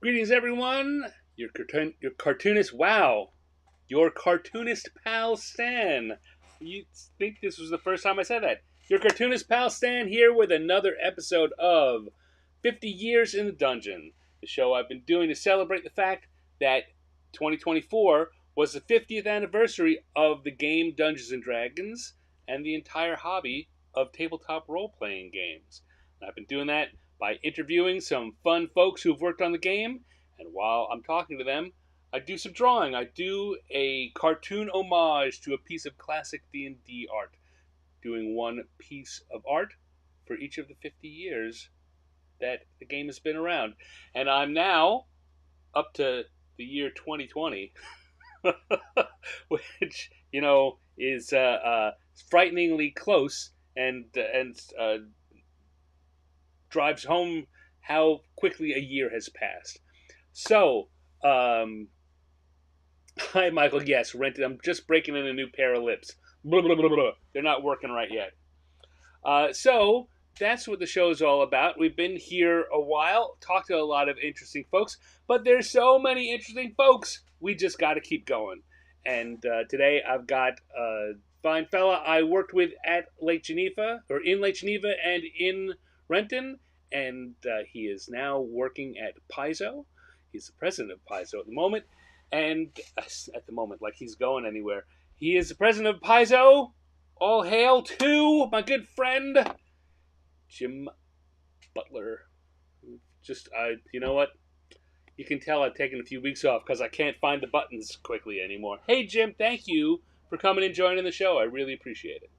Greetings, everyone. Your cartoonist. Wow, your cartoonist pal Stan. You think this was the first time I said that? Your cartoonist pal Stan here with another episode of 50 Years in the Dungeon, the show I've been doing to celebrate the fact that 2024 was the 50th anniversary of the game Dungeons and Dragons and the entire hobby of tabletop role playing games. And I've been doing that by interviewing some fun folks who've worked on the game, and while I'm talking to them, I do some drawing. I do a cartoon homage to a piece of classic D&D art, doing one piece of art for each of the 50 years that the game has been around. And I'm now up to the year 2020, which, is frighteningly close and drives home how quickly a year has passed. So, hi, Michael. Yes, rented. I'm just breaking in a new pair of lips. Blah, blah, blah, blah. They're not working right yet. So, that's what the show is all about. We've been here a while, talked to a lot of interesting folks, but there's so many interesting folks, we just got to keep going. And today I've got a fine fella I worked with at Lake Geneva, or in Lake Geneva and in Renton, and he is now working at Paizo. He's the president of Paizo at the moment, and at the moment, like he's going anywhere. He is the president of Paizo. All hail to my good friend, Jim Butler. You know what? You can tell I've taken a few weeks off because I can't find the buttons quickly anymore. Hey, Jim, thank you for coming and joining the show. I really appreciate it.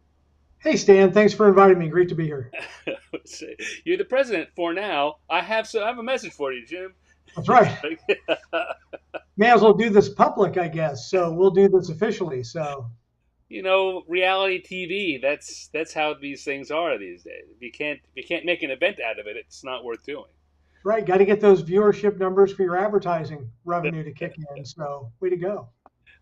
Hey, Stan. Thanks for inviting me. Great to be here. You're the president for now. I have a message for you, Jim. That's right. May as well do this public, I guess. So we'll do this officially. So, reality TV. That's how these things are these days. If you can't make an event out of it, it's not worth doing. right, got to get those viewership numbers for your advertising revenue to kick in. So, way to go.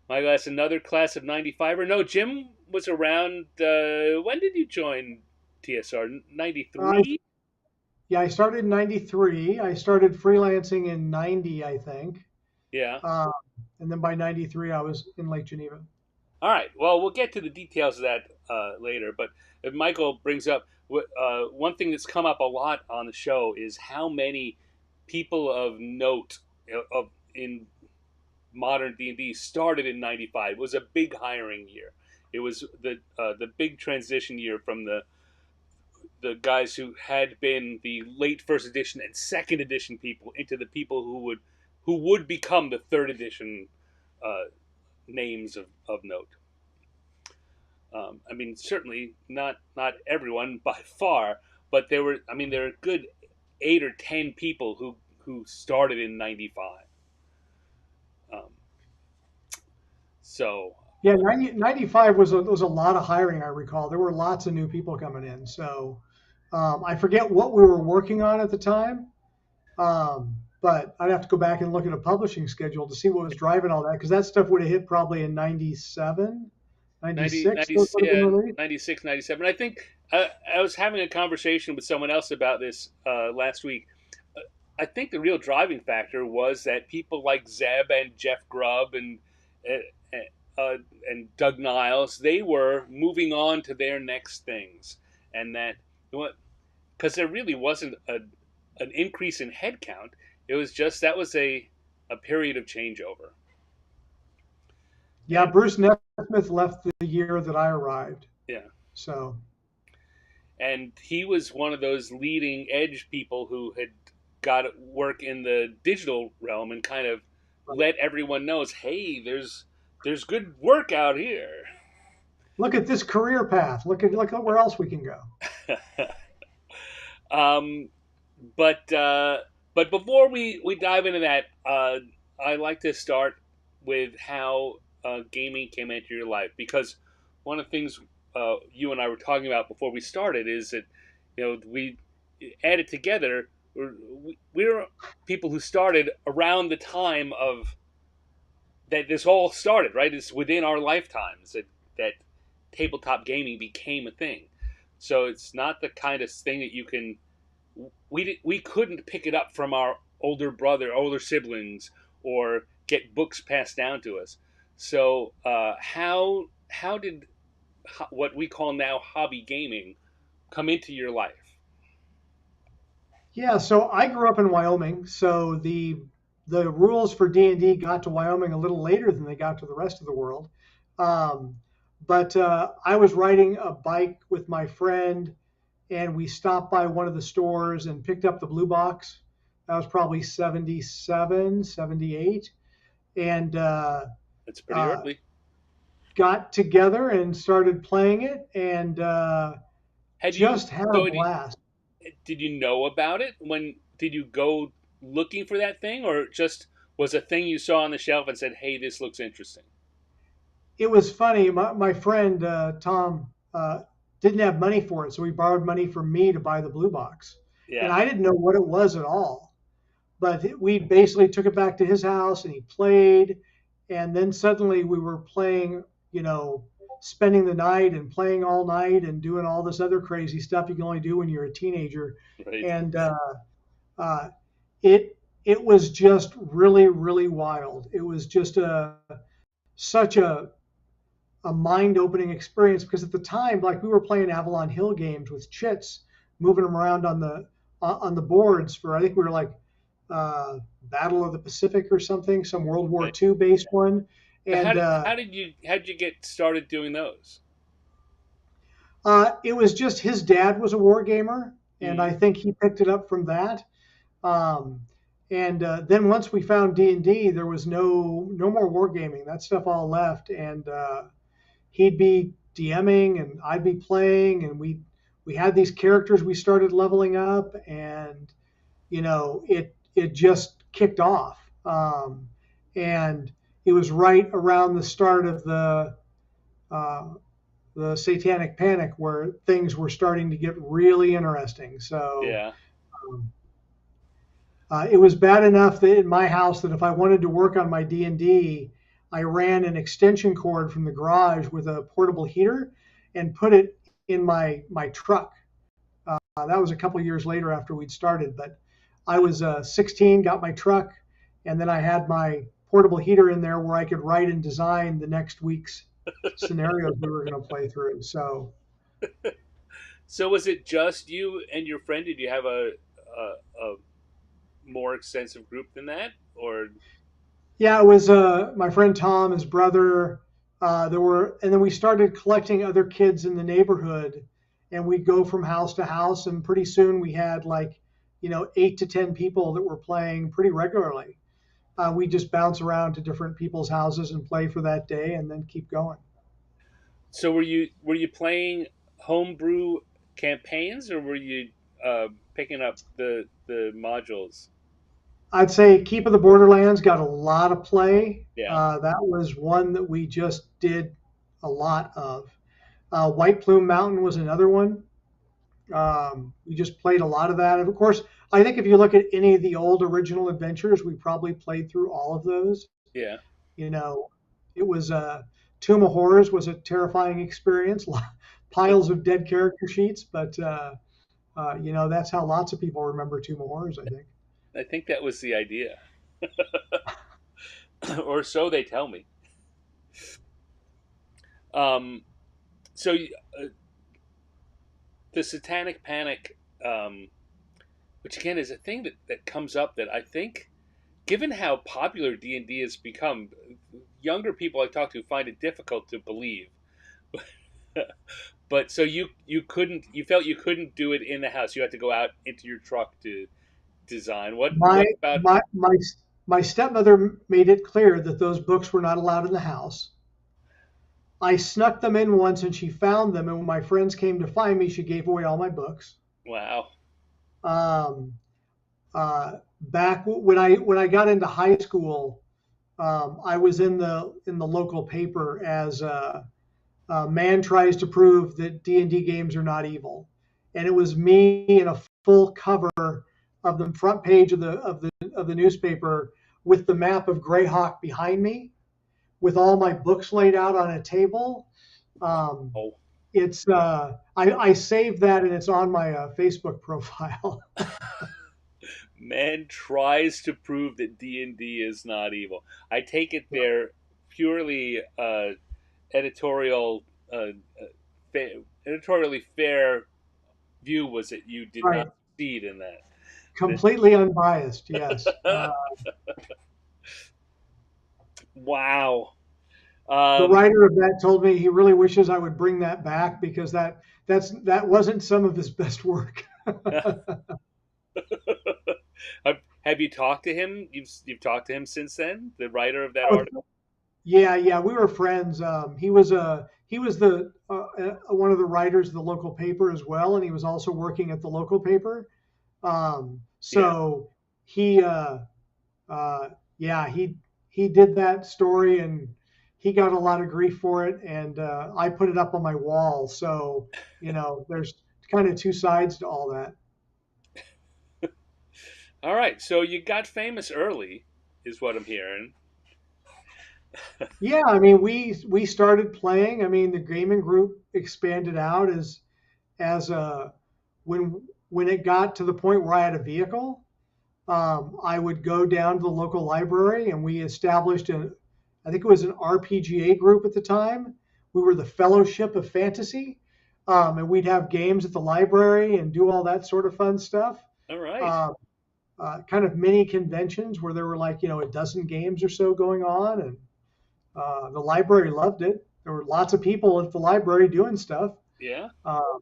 My class, another class of '95. Or no, Jim was around. When did you join TSR? '93. Yeah, I started in '93. I started freelancing in '90, I think. Yeah. And then by '93, I was in Lake Geneva. All right. Well, we'll get to the details of that later. But Michael brings up one thing that's come up a lot on the show is how many people of note in modern D&D started in '95. It was a big hiring year. It was the big transition year from the guys who had been the late first edition and second edition people into the people who would become the third edition names of note. Certainly not everyone by far, but there were a good 8 or 10 people who started in '95. Um, so Yeah, 95 was a lot of hiring, I recall. There were lots of new people coming in. So I forget what we were working on at the time, but I'd have to go back and look at a publishing schedule to see what was driving all that, because that stuff would have hit probably in 97, 90, 96. 90, Those would have been yeah, released. 96, 97. I think I was having a conversation with someone else about this last week. I think the real driving factor was that people like Zeb and Jeff Grubb and Doug Niles, they were moving on to their next things, and that because there really wasn't an increase in headcount. It was just that was a period of changeover. Yeah, Bruce Nesmith left the year that I arrived. Yeah. So And he was one of those leading edge people who had got work in the digital realm and kind of let everyone know, hey, there's good work out here. look at this career path. Look at where else we can go. um, but before we dive into that, I like to start with how gaming came into your life, because one of the things you and I were talking about before we started is that we added together. We're people who started around the time of that this all started, right? It's within our lifetimes that tabletop gaming became a thing. So it's not the kind of thing that you can. We couldn't pick it up from our older brother, older siblings, or get books passed down to us. So how did what we call now hobby gaming come into your life? Yeah, so I grew up in Wyoming, so the rules for D&D got to Wyoming a little later than they got to the rest of the world. Um, but I was riding a bike with my friend, and we stopped by one of the stores and picked up the blue box. That was probably 77, 78, and It's pretty uh, early. got together and started playing it, and Had you just had a so blast. did you know about it when did you go looking for that thing, or just was a thing you saw on the shelf and said, "Hey, this looks interesting"? It was funny. My friend Tom didn't have money for it, so he borrowed money from me to buy the blue box, and Yeah, I didn't know what it was at all. But we basically took it back to his house, and he played, and then suddenly we were playing, you know, spending the night and playing all night and doing all this other crazy stuff you can only do when you're a teenager, right. and uh, it was just really wild. It was just such a mind-opening experience because at the time, like we were playing Avalon Hill games with chits, moving them around on the boards for I think we were like Battle of the Pacific or something, some World War Right. II based one, So and how did you get started doing those? it was just his dad was a war gamer, and Mm, I think he picked it up from that. Um, and then once we found D&D, there was no more wargaming. That stuff all left, and he'd be DMing and I'd be playing, and we had these characters we started leveling up, and it just kicked off. And it was right around the start of uh, the Satanic Panic where things were starting to get really interesting. So yeah. um, it was bad enough that in my house that if I wanted to work on my D&D, I ran an extension cord from the garage with a portable heater and put it in my truck. That was a couple of years later after we'd started, but I was 16, got my truck, and then I had my portable heater in there where I could write and design the next week's scenarios we were going to play through. So So was it just you and your friend? Did you have a more extensive group than that, or yeah, it was my friend Tom, his brother. And then we started collecting other kids in the neighborhood, and we'd go from house to house, and pretty soon we had like, 8 to 10 people that were playing pretty regularly. We just bounce around to different people's houses and play for that day, and then keep going. so were you playing homebrew campaigns, or were you picking up the modules? I'd say Keep of the Borderlands got a lot of play. Yeah, That was one that we just did a lot of. White Plume Mountain was another one. We just played a lot of that. And of course, I think if you look at any of the old original adventures, we probably played through all of those. yeah. You know, it was Tomb of Horrors was a terrifying experience. Piles of dead character sheets, but that's how lots of people remember Tomb of Horrors. I think. I think that was the idea, or so they tell me. Um, so the Satanic Panic, which again is a thing that comes up that I think, given how popular D&D has become, younger people I talk to find it difficult to believe. But so you felt you couldn't do it in the house. You had to go out into your truck to design. My What about my stepmother made it clear that those books were not allowed in the house. I snuck them in once, and she found them. And when my friends came to find me, she gave away all my books. wow? Um, Back when I got into high school, I was in the local paper as a man tries to prove that D&D games are not evil, and it was me in a full cover of the front page of the newspaper with the map of Greyhawk behind me, with all my books laid out on a table. Um, Oh, it's I saved that, and it's on my Facebook profile. Man tries to prove that D&D is not evil. I take it their purely editorial, uh, editorially fair view was that you did not Right. succeed in that. Completely unbiased. Yes. Wow. The Um, writer of that told me he really wishes I would bring that back because that wasn't some of his best work. have you talked to him? You've talked to him since then. The writer of that article. Yeah, yeah, we were friends. He was the one of the writers of the local paper as well, and he was also working at the local paper. Yeah. So he uh, yeah, he did that story, and he got a lot of grief for it, and I put it up on my wall. So there's kind of two sides to all that. All right. So you got famous early, is what I'm hearing. Yeah, I mean, we started playing. I mean, the gaming group expanded out as a when it got to the point where I had a vehicle. I would go down to the local library, and we established I think it was an RPGA group at the time. We were the Fellowship of Fantasy, and we'd have games at the library and do all that sort of fun stuff. All right. Um, kind of mini conventions where there were like a dozen games or so going on, and the library loved it. There were lots of people at the library doing stuff. Yeah. Um,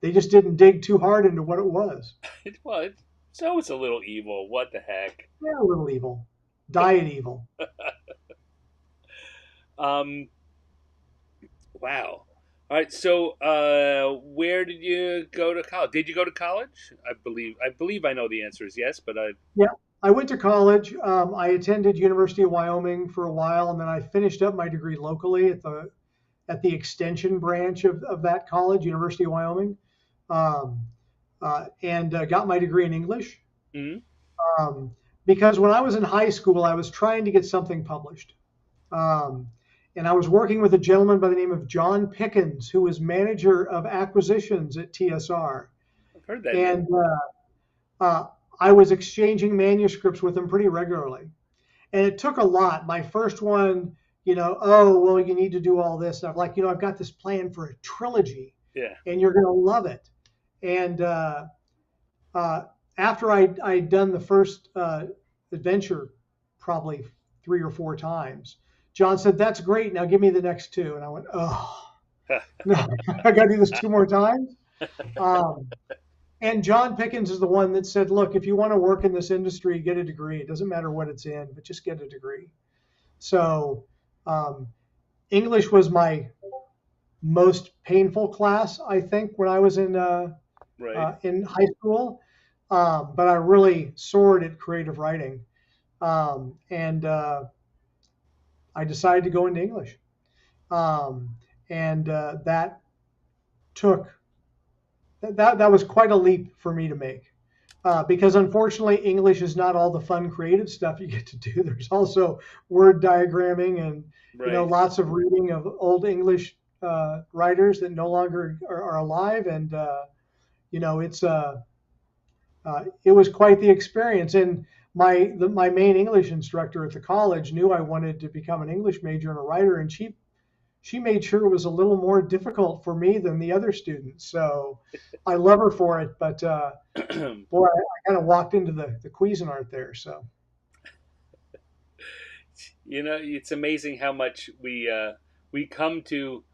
they just didn't dig too hard into what it was. It was. So it's a little evil. What the heck? Yeah, a little evil, diet evil. Um. Wow. All right. So, where did you go to college? Did you go to college? I believe I know the answer is yes, but I. Yeah, I went to college. I attended University of Wyoming for a while, and then I finished up my degree locally at the extension branch of that college, University of Wyoming, um, and got my degree in English. Mm, Um, because when I was in high school, I was trying to get something published. Um, and I was working with a gentleman by the name of John Pickens, who was manager of acquisitions at TSR. I've heard that name. And I was exchanging manuscripts with him pretty regularly. And it took a lot. My first one, oh, well, you need to do all this. And I'm like, I've got this plan for a trilogy, Yeah. and you're going to love it. And uh, after I'd done the first adventure probably 3 or 4 times, John said, "That's great. Now give me the next two." And I went, "Oh, no, I got to do this 2 more times." Um, and John Pickens is the one that said, "Look, if you want to work in this industry, get a degree. It doesn't matter what it's in, but just get a degree." So um, English was my most painful class, I think, when I was Right. in high school. But I really soared at creative writing, and I decided to go into English, um, and took that was quite a leap for me to make. Because unfortunately, English is not all the fun creative stuff you get to do. There's also word diagramming and Right. lots of reading of old English writers that no longer are alive, and it was quite the experience. And my main English instructor at the college knew I wanted to become an English major and a writer, and she made sure it was a little more difficult for me than the other students. So I love her for it, but boy, I kind of walked into the Cuisinart there. So It's amazing how much we come to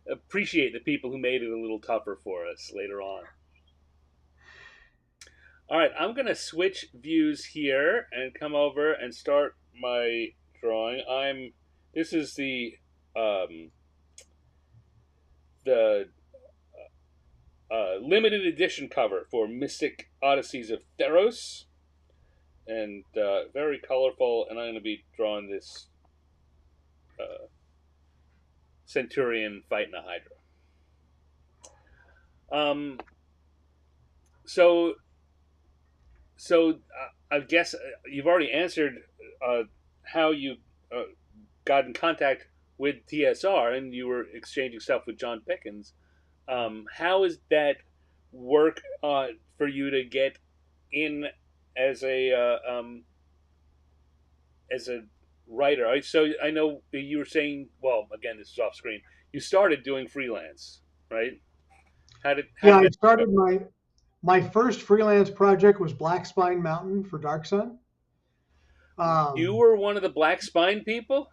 appreciate the people who made it a little tougher for us later on. All right, I'm gonna switch views here and come over and start my drawing. This is um, the limited edition cover for Mythic Odysseys of Theros, and very colorful. And I'm going to be drawing this uh, centurion fighting a hydra. Um, so I guess you've already answered uh, how you uh, got in contact with TSR and you were exchanging stuff with John Pickens. How is that work for you to get in as a writer? So I know you were saying. Well, again, this is off screen. You started doing freelance, right? How Yeah, did I that start? started my first freelance project was Black Spine Mountain for Dark Sun. You Um, were one of the black spine people.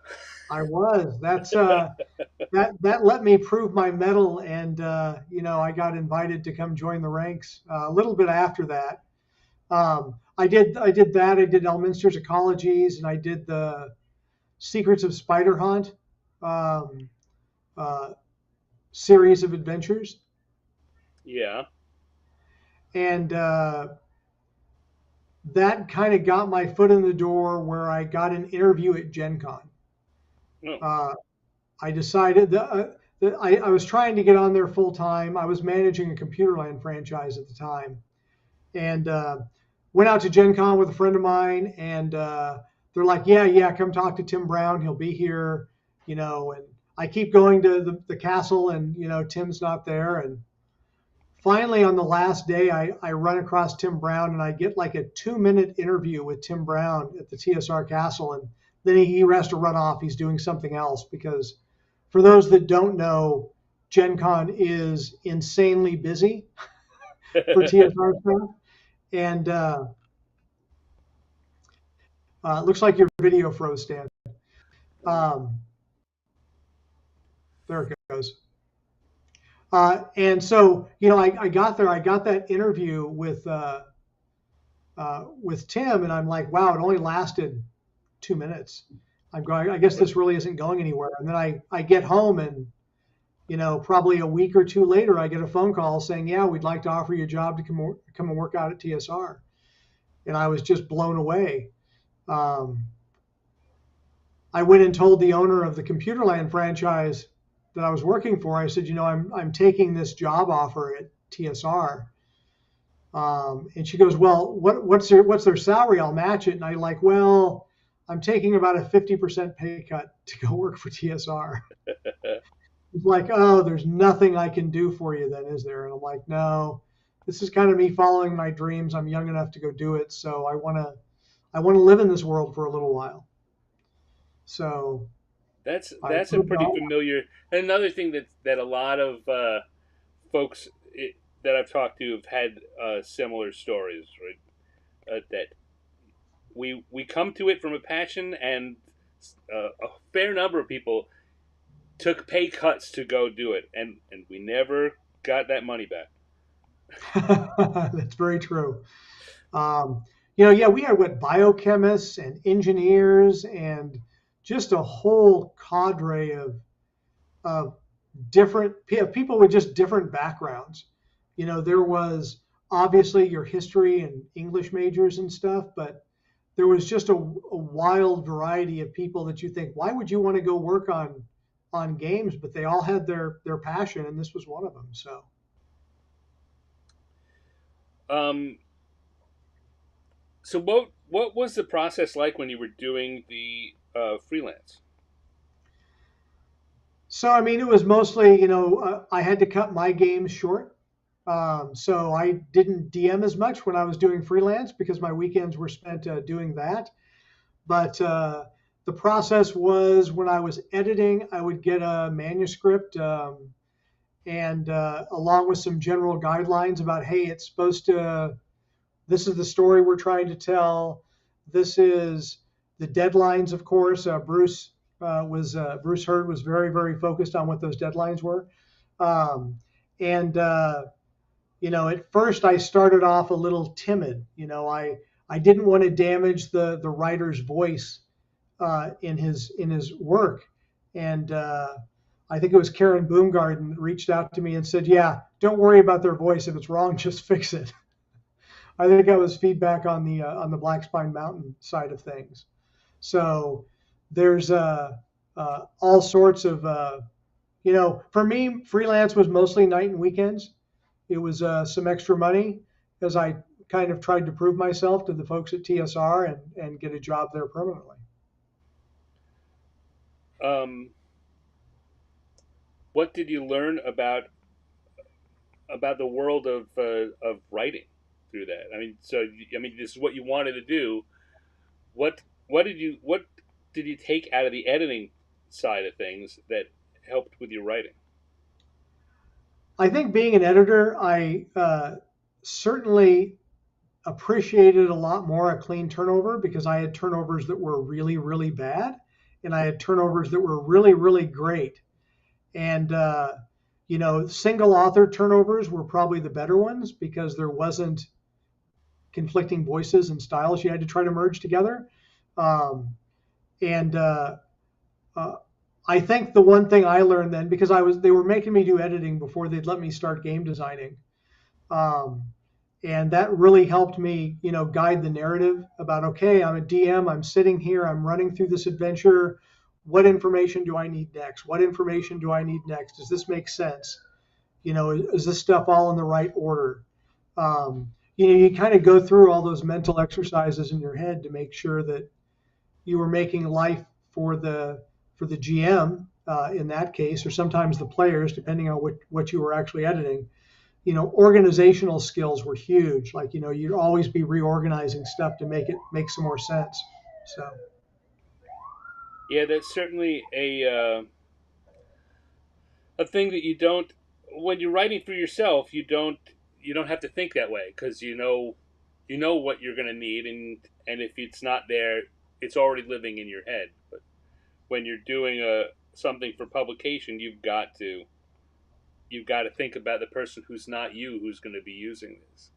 I was. That let me prove my mettle, and I got invited to come join the ranks a little bit after that. I did that. I did Elminster's Ecologies, and I did the Secrets of Spider Haunt um, uh, series of adventures, Yeah. and that kind of got my foot in the door where I got an interview at Gen Con. Oh, Uh, I decided that I was trying to get on there full time. I was managing a Computerland franchise at the time, and went out to Gen Con with a friend of mine, and they're like, yeah, come talk to Tim Brown. He'll be here, and I keep going to the castle, and Tim's not there, and finally on the last day I run across Tim Brown, and I get like a 2-minute interview with Tim Brown at the TSR castle, and then he has to run off. He's doing something else because for those that don't know, Gen Con is insanely busy for TSR staff. And it looks like your video froze, Stan. Um, there it goes. And so, I got there. I got that interview with Tim, and I'm like, wow, it only lasted 2 minutes. I'm going. I guess this really isn't going anywhere. And then I get home, and probably a week or two later, I get a phone call saying, yeah, we'd like to offer you a job to come and work out at TSR. And I was just blown away. Um, I went and told the owner of the Computerland franchise that I was working for. I said, I'm taking this job offer at TSR. And she goes, well, what's their salary? I'll match it. And I like, well, I'm taking about a 50% pay cut to go work for TSR. It's like, oh, there's nothing I can do for you then, is there? And I'm like, no, this is kind of me following my dreams. I'm young enough to go do it, so I want to live in this world for a little while. So I that's a put it pretty all. familiar. Another thing that a lot of folks that I've talked to have had similar stories, right? That we come to it from a passion, and a fair number of people took pay cuts to go do it, and we never got that money back. That's very true. Um, yeah, we had what biochemists and engineers and just a whole cadre of different people with just different backgrounds. There was obviously your history and English majors and stuff, but there was just a wild variety of people that you think, why would you want to go work on games? But they all had their passion, and this was one of them. So Um, so what was the process like when you were doing the freelance? So I mean, it was mostly, I had to cut my games short. So I didn't DM as much when I was doing freelance because my weekends were spent doing that. But the process was when I was editing, I would get a manuscript, and along with some general guidelines about, hey, it's supposed to, this is the story we're trying to tell. This is the deadlines, of course. Bruce Hurd was very, very focused on what those deadlines were. Um, and at first I started off a little timid. I didn't want to damage the writer's voice in his work. And I think it was Karen Boomgarden that reached out to me and said, "Yeah, don't worry about their voice. If it's wrong, just fix it." I think that was feedback on the Black Spine Mountain side of things. So there's all sorts of for me, freelance was mostly night and weekends. It was some extra money as I kind of tried to prove myself to the folks at TSR and get a job there permanently. Um, what did you learn about the world of writing through that? I mean, so I mean, this is what you wanted to do. What did you take out of the editing side of things that helped with your writing? I think being an editor, I certainly appreciated a lot more a clean turnover because I had turnovers that were really, really bad, and I had turnovers that were really, really great. And single author turnovers were probably the better ones because there wasn't conflicting voices and styles you had to try to merge together. Um, and uh, I think the one thing I learned then, because they were making me do editing before they'd let me start game designing. Um, and that really helped me, guide the narrative about, okay, I'm a DM, I'm sitting here, I'm running through this adventure. What information do I need next? What information do I need next? Does this make sense? Is this stuff all in the right order? You kind of go through all those mental exercises in your head to make sure that you were making life for the GM in that case, or sometimes the players, depending on what you were actually editing. Organizational skills were huge. Like, you'd always be reorganizing stuff to make it make some more sense. So, Yeah, that's certainly a thing that you don't when you're writing for yourself. You don't have to think that way because you know what you're going to need, and if it's not there, it's already living in your head. But when you're doing something for publication, you've got to think about the person who's not you who's going to be using this.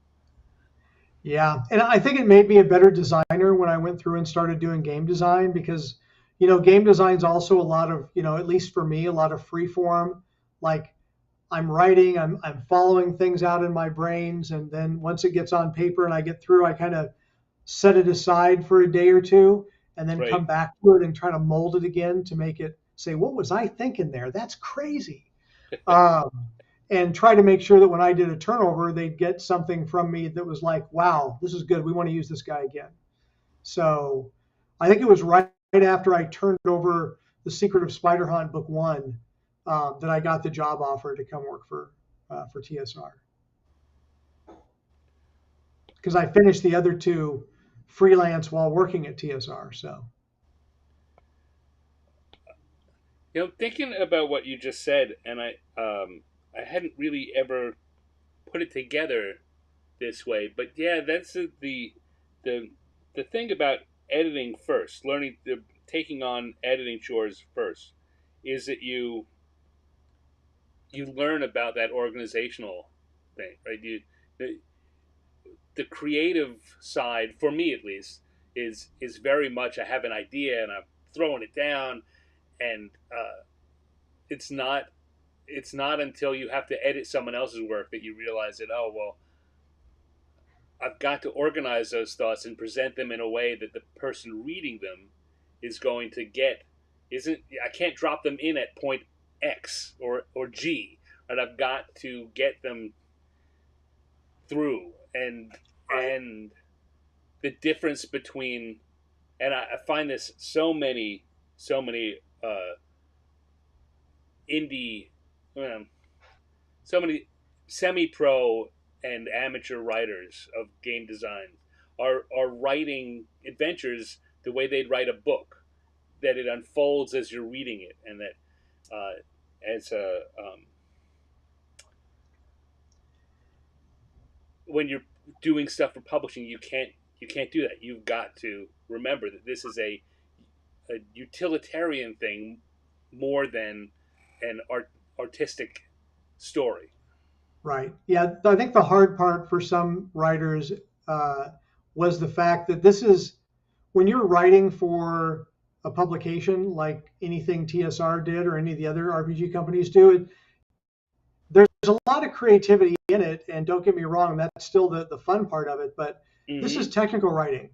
yeah. And I think it made me a better designer when I went through and started doing game design because, game design is also a lot of, at least for me, a lot of free form. Like, I'm writing, I'm following things out in my brains. And then once it gets on paper and I get through, I kind of set it aside for a day or two and then Right. come back to it and try to mold it again to make it say, what was I thinking there? That's crazy. Um, and try to make sure that when I did a turnover, they'd get something from me that was like, wow, this is good. We want to use this guy again. So I think it was right after I turned over The Secret of Spider-Hunt book one that I got the job offer to come work for TSR because I finished the other two freelance while working at TSR. So Thinking about what you just said, and I hadn't really ever put it together this way, but yeah, that's the the thing about editing first, taking on editing chores first, is that you learn about that organizational thing, right? The creative side, for me at least, is very much I have an idea and I'm throwing it down, and it's not until you have to edit someone else's work that you realize that, oh well, I've got to organize those thoughts and present them in a way that the person reading them is going to get. Isn't I can't drop them in at point X or G, and I've got to get them through, and the difference between, and I find this so many indie, um, so many semi-pro and amateur writers of game design are writing adventures the way they'd write a book, that it unfolds as you're reading it, and that as a when you're doing stuff for publishing, you can't do that. You've got to remember that this is a utilitarian thing more than an artistic story. right, yeah, I think the hard part for some writers uh, was the fact that this is when you're writing for a publication like anything TSR did or any of the other RPG companies do. There's a lot of creativity in it, and don't get me wrong, that's still the fun part of it. But this is Mm-hmm. technical writing.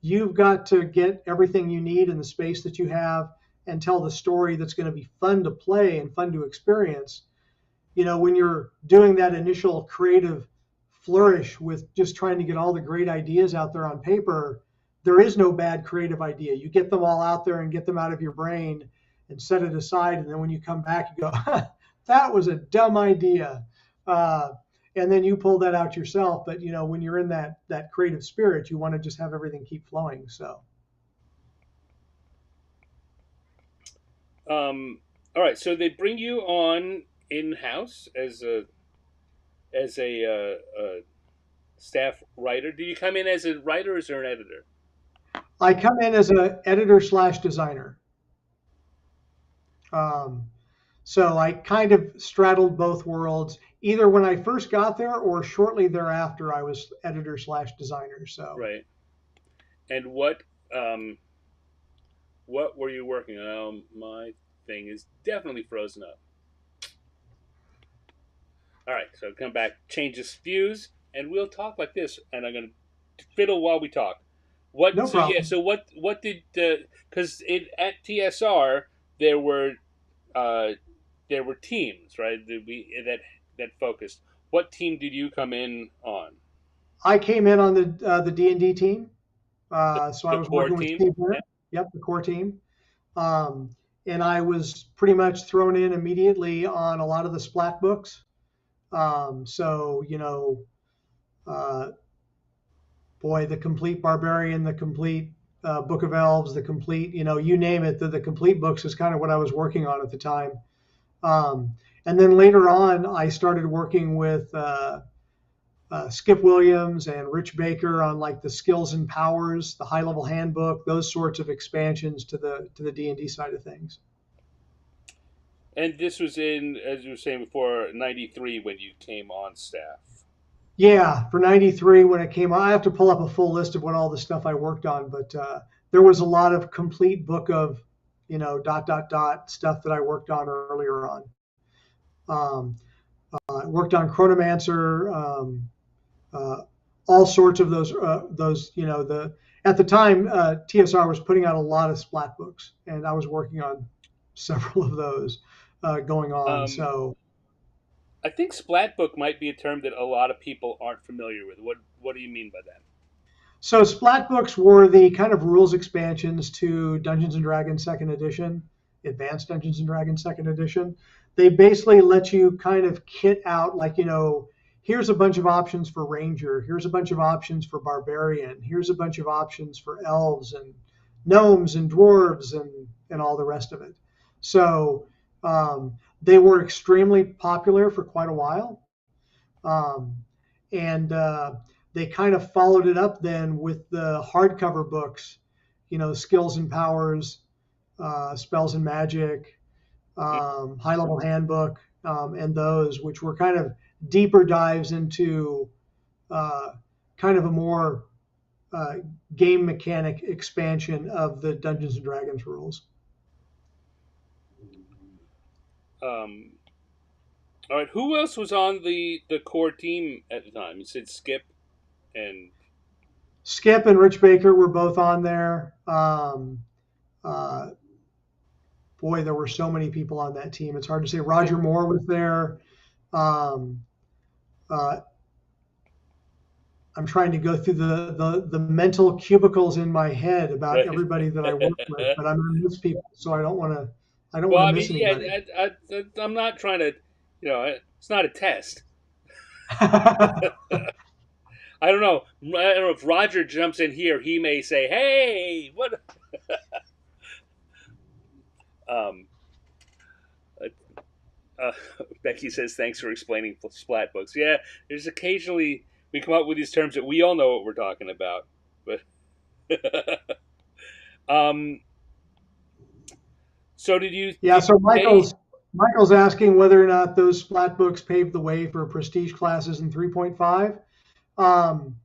You've got to get everything you need in the space that you have and tell the story that's going to be fun to play and fun to experience. When you're doing that initial creative flourish with just trying to get all the great ideas out there on paper, there is no bad creative idea. You get them all out there and get them out of your brain and set it aside. And then when you come back, you go, that was a dumb idea. Uh, and then you pull that out yourself. But when you're in that creative spirit, you want to just have everything keep flowing. So All right, so they bring you on in house as a staff writer. Do you come in as a writer or as an editor? I come in as an editor/designer. Um, so I kind of straddled both worlds. Either when I first got there or shortly thereafter, I was editor/designer. So Right. And what were you working on? My thing is definitely frozen up. All right, so come back, change the views, and we'll talk like this. And I'm gonna fiddle while we talk. What? no So yeah. problem. So what did? Because at TSR uh, there were teams, right? That focused. What team did you come in on? I came in on the D&D team. So I The was core working with team. Steve Yeah. Bennett, yep, the core team. Um, and I was pretty much thrown in immediately on a lot of the splat books. So, uh, boy, the complete barbarian, the complete Book of Elves, the complete, you name it, the complete books is kind of what I was working on at the time. Um, and then later on, I started working with Skip Williams and Rich Baker on like the skills and powers, the high level handbook, those sorts of expansions to the D&D side of things. And this was in, as you were saying before, '93 when you came on staff. Yeah, for 93 when it came, I have to pull up a full list of what all the stuff I worked on, but there was a lot of complete book of, dot, dot, dot stuff that I worked on earlier on. Um, I worked on Chronomancer, uh, all sorts of those, at the time, TSR was putting out a lot of splat books, and I was working on several of those going on. Um, So I think splat book might be a term that a lot of people aren't familiar with. What do you mean by that? So splat books were the kind of rules expansions to Dungeons and Dragons Second Edition, Advanced Dungeons and Dragons Second Edition. They basically let you kind of kit out, like, here's a bunch of options for Ranger, here's a bunch of options for Barbarian, here's a bunch of options for Elves and Gnomes and Dwarves and all the rest of it. So they were extremely popular for quite a while. Um, and they kind of followed it up then with the hardcover books, Skills and Powers, Spells and Magic, High Level Handbook, and those, which were kind of deeper dives into kind of a more uh, game mechanic expansion of the Dungeons and Dragons rules. Um, all right, who else was on the core team at the time? You said Skip and Skip and Rich Baker were both on there. Uh, Boy, there were so many people on that team. It's hard to say. Roger Moore was there. Um, uh, I'm trying to go through the mental cubicles in my head about right. everybody that I worked with, but I'm going to miss people, so I don't Well, want to I miss mean, yeah, anybody. I'm not trying to, it's not a test. I don't know. I don't know if Roger jumps in here, he may say, "Hey, what?" Um, uh, Becky says, "Thanks for explaining splat books." Yeah, there's occasionally we come up with these terms that we all know what we're talking about, but um, so Yeah, did so you say Michael's asking whether or not those splat books paved the way for prestige classes in 3.5. Um,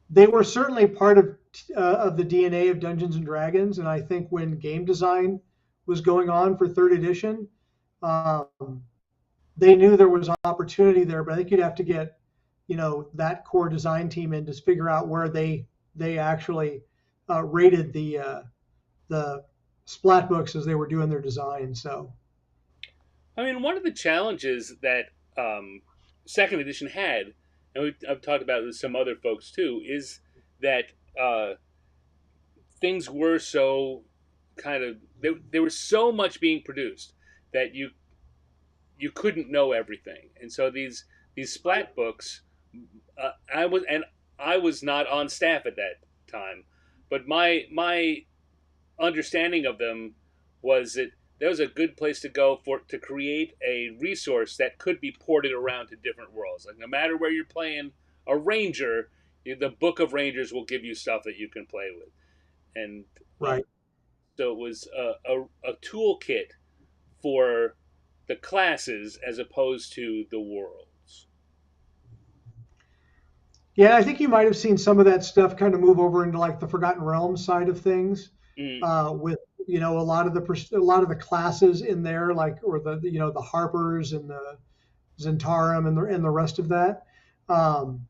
they were certainly part of the DNA of Dungeons and Dragons, and I think when game design was going on for third edition, um, they knew there was opportunity there. But I think you'd have to get that core design team in to figure out where they actually rated the splat books as they were doing their design. So I mean, one of the challenges that second edition had, and I've talked about it with some other folks too, is that uh, things were so kind of there was so much being produced that you couldn't know everything, and so these splat books. I was not on staff at that time, but my understanding of them was that there was a good place to go for to create a resource that could be ported around to different worlds. Like no matter where you're playing a ranger, the Book of Rangers will give you stuff that you can play with, and Right. so it was a toolkit for the classes as opposed to the worlds. Yeah, I think you might have seen some of that stuff kind of move over into like the Forgotten Realms side of things, Mm, with a lot of the classes in there, like or the Harpers and the Zentarum and the rest of that. Um,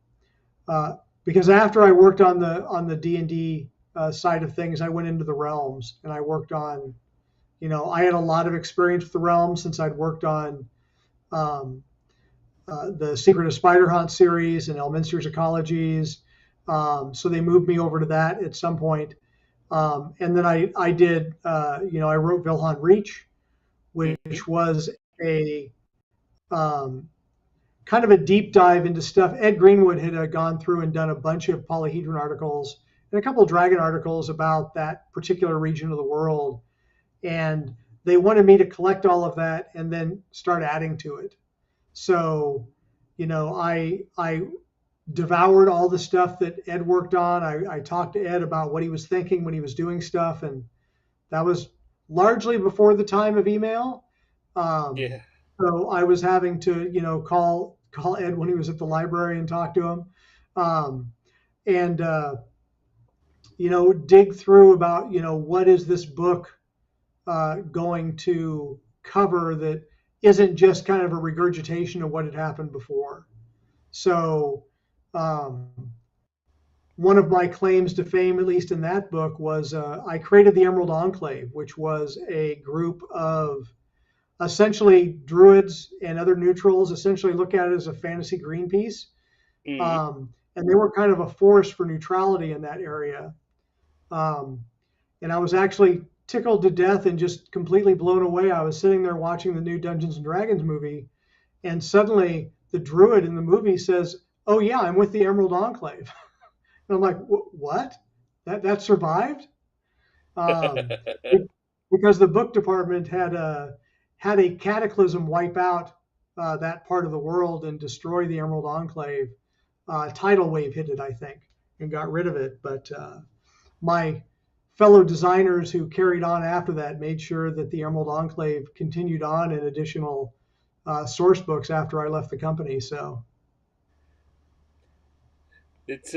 because after I worked on the D&D side of things, I went into the realms and I worked on, I had a lot of experience with the realms since I'd worked on um, the Secret of Spiderhaunt series and Elminster's Ecologies. So they moved me over to that at some point. And then I did, I wrote Vilhan Reach, mm-hmm. which was a um, kind of a deep dive into stuff. Ed Greenwood had gone through and done a bunch of polyhedron articles and a couple of dragon articles about that particular region of the world. And they wanted me to collect all of that and then start adding to it. So, I devoured all the stuff that Ed worked on. I talked to Ed about what he was thinking when he was doing stuff, and that was largely before the time of email. Um, Yeah. so I was having to, call Ed when he was at the library and talk to him, um, and dig through about what is this book going to cover that isn't just kind of a regurgitation of what had happened before. So um, one of my claims to fame, at least in that book, was I created the Emerald Enclave, which was a group of essentially druids and other neutrals. Essentially, look at it as a fantasy Greenpeace, Mm-hmm. and they were kind of a force for neutrality in that area. Um, and I was actually tickled to death and just completely blown away. I was sitting there watching the new Dungeons and Dragons movie, and suddenly the druid in the movie says, "Oh yeah, I'm with the Emerald Enclave." And I'm like, "What? That survived?" Um, because the book department had a cataclysm wipe out that part of the world and destroy the Emerald Enclave. Tidal wave hit it, I think, and got rid of it. But my fellow designers who carried on after that made sure that the Emerald Enclave continued on in additional source books after I left the company. So It's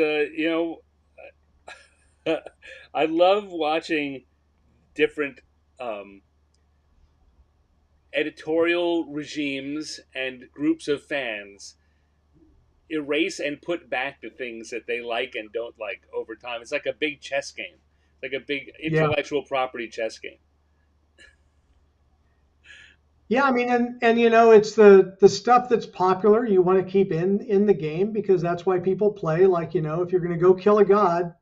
I love watching different um, editorial regimes and groups of fans erase and put back the things that they like and don't like over time. It's like a big chess game, like a big yeah, intellectual property chess game. yeah. I mean, and it's the stuff that's popular you want to keep in the game because that's why people play. Like if you're going to go kill a god,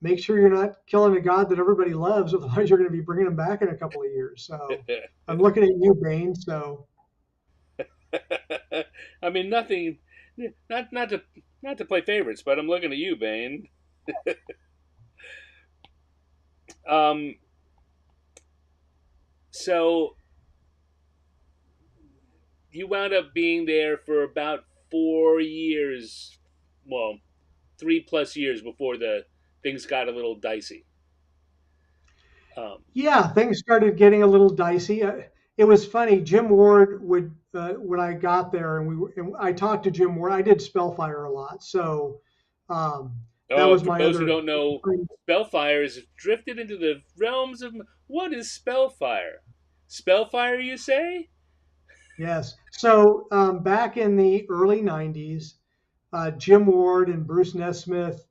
make sure you're not killing a god that everybody loves. Otherwise, you're going to be bringing them back in a couple of years. So I'm looking at you, Bane. So I mean, nothing, not to play favorites, but I'm looking at you, Bane. Um, so you wound up being there for about 4 years, well, 3+ years before the things got a little dicey. Um, yeah, things started getting a little dicey. It was funny. Jim Ward would when I got there, and I talked to Jim Ward. I did Spellfire a lot, so um, that oh, was for my those who other. don't know, Spellfire has drifted into the realms of what is Spellfire? Spellfire, you say? Yes. So back in the early '90s, Jim Ward and Bruce Nesmith,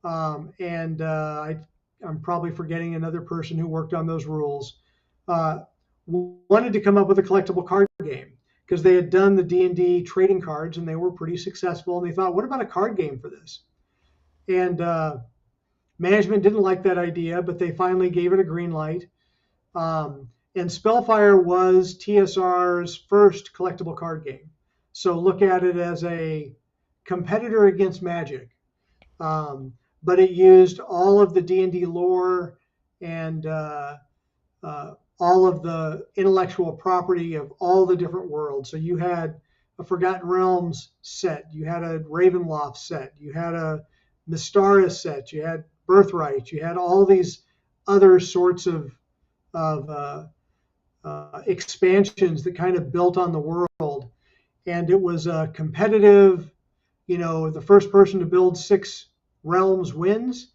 and I'm probably forgetting another person who worked on those rules, uh, wanted to come up with a collectible card game because they had done the D&D trading cards and they were pretty successful. And they thought, what about a card game for this? And management didn't like that idea, but they finally gave it a green light. And Spellfire was TSR's first collectible card game. So look at it as a competitor against Magic. But it used all of the D&D lore and all of the intellectual property of all the different worlds. So you had a Forgotten Realms set, you had a Ravenloft set, you had a Mystara set, you had Birthright, you had all these other sorts of expansions that kind of built on the world. And it was a competitive, the first person to build 6 realms wins.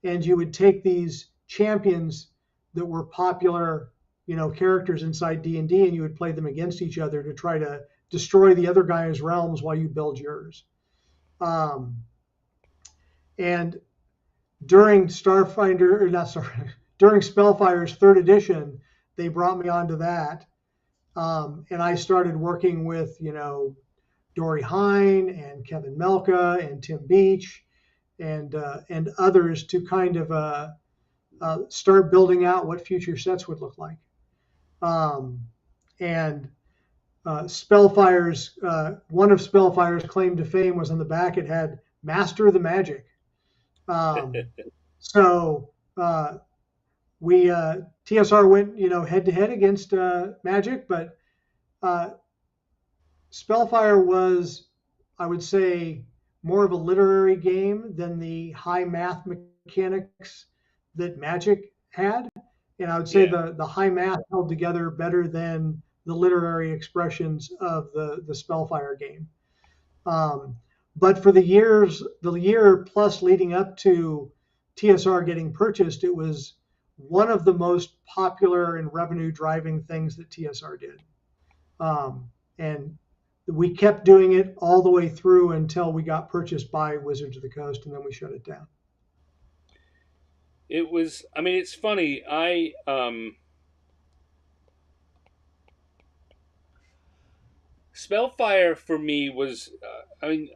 And you would take these champions that were popular, characters inside D&D, and you would play them against each other to try to destroy the other guy's realms while you build yours. And during Starfinder, or not sorry, during Spellfire's 3rd edition, they brought me onto that. And I started working with, Dory Hine and Kevin Melka and Tim Beach and others to kind of start building out what future sets would look like. And Spellfire's one of Spellfire's claim to fame was on the back. It had Master of the Magic. So we TSR went head to head against Magic, but Spellfire was, I would say, more of a literary game than the high math mechanics that Magic had. And I would say the high math held together better than the literary expressions of the Spellfire game. But for the year plus leading up to TSR getting purchased, it was one of the most popular and revenue driving things that TSR did. And we kept doing it all the way through until we got purchased by Wizards of the Coast, and then we shut it down. It was, it's funny. Spellfire for me was, I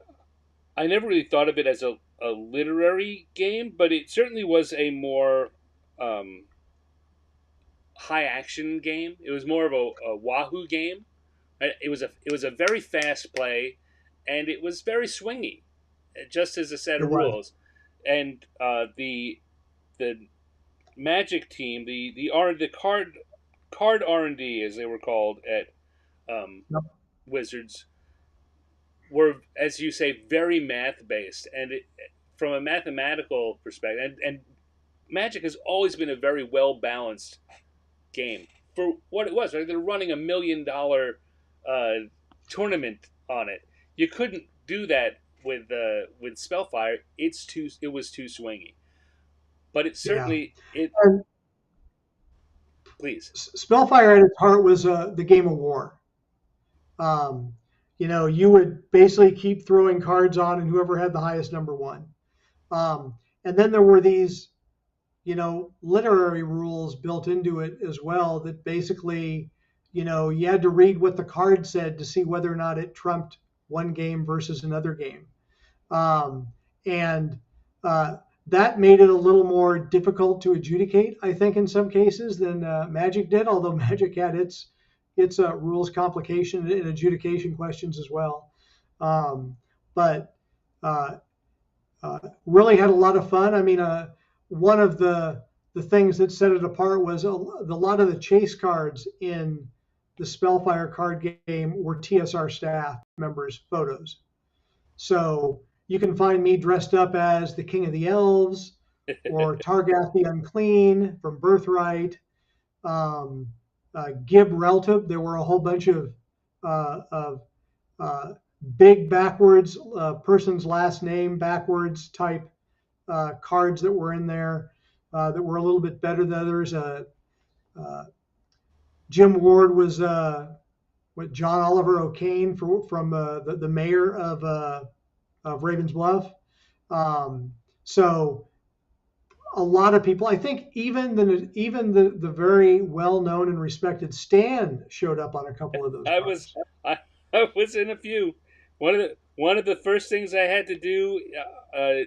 never really thought of it as a literary game, but it certainly was a more high action game. It was more of a Wahoo game. It was a very fast play, and it was very swingy, just as a set of rules. And the Magic team, the card R&D as they were called at Wizards, were, as you say, very math based, and from a mathematical perspective, and Magic has always been a very well balanced game for what it was. Right? They're running $1 million tournament on it. You couldn't do that with Spellfire. It was too swingy, but it certainly please. Spellfire at its heart was the game of war. You would basically keep throwing cards on, and whoever had the highest number won. And then there were these, literary rules built into it as well that basically, you had to read what the card said to see whether or not it trumped one game versus another game. And that made it a little more difficult to adjudicate, I think, in some cases than Magic did, although Magic had its rules complication and adjudication questions as well. But really had a lot of fun. One of the things that set it apart was a lot of the chase cards in the Spellfire card game were TSR staff members' photos. So you can find me dressed up as the King of the Elves or Targath the Unclean from Birthright. Gib Reltib. There were a whole bunch of big backwards person's last name backwards type cards that were in there that were a little bit better than others. Jim Ward was John Oliver O'Kane from the mayor of Ravens Bluff. So a lot of people, I think even the very well-known and respected Stan showed up on a couple of those cards. I was in a few. One of the first things I had to do, I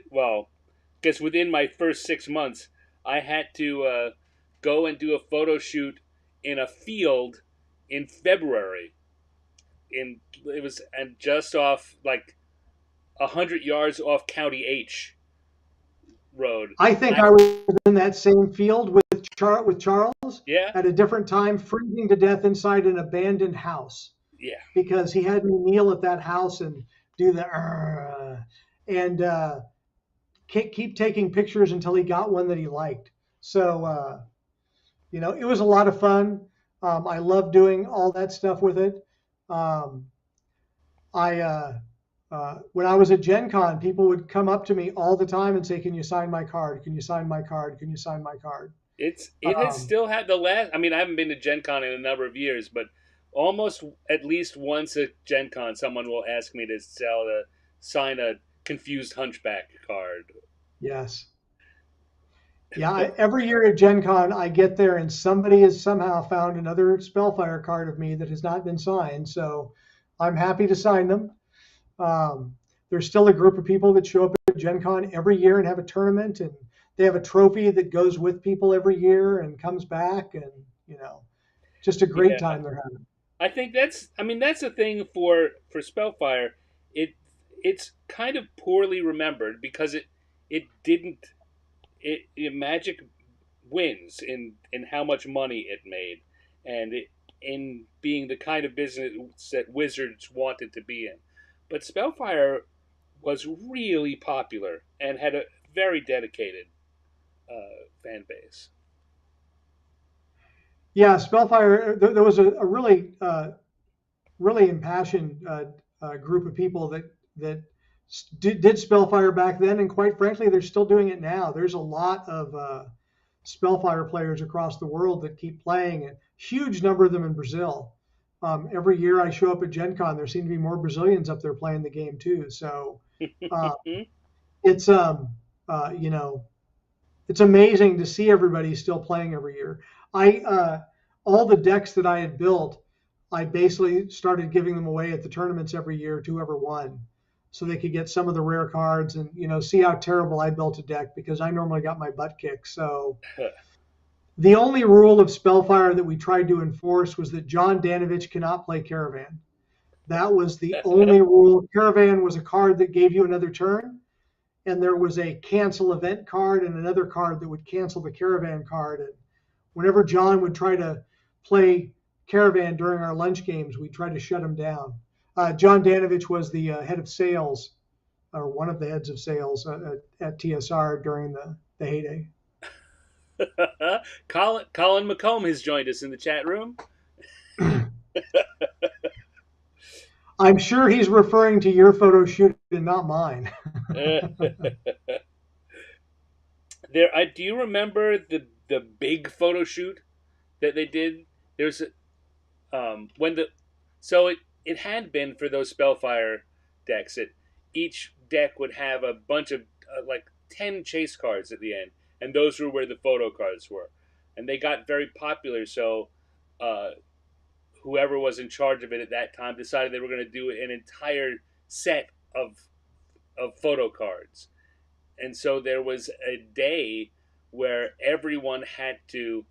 guess within my first 6 months, I had to go and do a photo shoot in a field in February it was and just off like 100 yards off County H Road. I think I was in that same field with Charles Yeah, at a different time, freezing to death inside an abandoned house yeah, because he had me kneel at that house and do the and keep taking pictures until he got one that he liked. So it was a lot of fun. I love doing all that stuff with it. Um, I when I was at Gen Con, people would come up to me all the time and say, "Can you sign my card? Can you sign my card? Can you sign my card?" it has Um, still had the last. I mean, I haven't been to Gen Con in a number of years, but almost at least once at Gen Con, someone will ask me to sign a confused hunchback card. yes. Yeah, every year at Gen Con, I get there and somebody has somehow found another Spellfire card of me that has not been signed. So I'm happy to sign them. There's still a group of people that show up at Gen Con every year and have a tournament, and they have a trophy that goes with people every year and comes back, and you know, just a great Yeah, time they're having. I think that's. I mean, that's the thing for Spellfire. It it's kind of poorly remembered because it didn't. Magic wins in how much money it made, and in being the kind of business that Wizards wanted to be in. But Spellfire was really popular and had a very dedicated fan base. Yeah, Spellfire. There was a really really impassioned group of people that did Spellfire back then, and quite frankly, they're still doing it now. There's a lot of Spellfire players across the world that keep playing, a huge number of them in Brazil. Every year I show up at Gen Con, there seem to be more Brazilians up there playing the game too. So uh, it's you know it's amazing to see everybody still playing every year. I all the decks that I had built, I basically started giving them away at the tournaments every year to whoever won, so they could get some of the rare cards and see how terrible I built a deck because I normally got my butt kicked. So the only rule of Spellfire that we tried to enforce was that John Danovich cannot play Caravan. That was the only rule. Caravan was a card that gave you another turn, and there was a cancel event card and another card that would cancel the Caravan card. And whenever John would try to play Caravan during our lunch games, we tried to shut him down. John Danovich was the head of sales, or one of the heads of sales at TSR during the heyday. Colin McComb has joined us in the chat room. I'm sure he's referring to your photo shoot and not mine. Do you remember the big photo shoot that they did? There's when the so it had been for those Spellfire decks. Each deck would have a bunch of like 10 chase cards at the end, and those were where the photo cards were, and they got very popular. So uh, whoever was in charge of it at that time decided they were going to do an entire set of photo cards, and so there was a day where everyone had to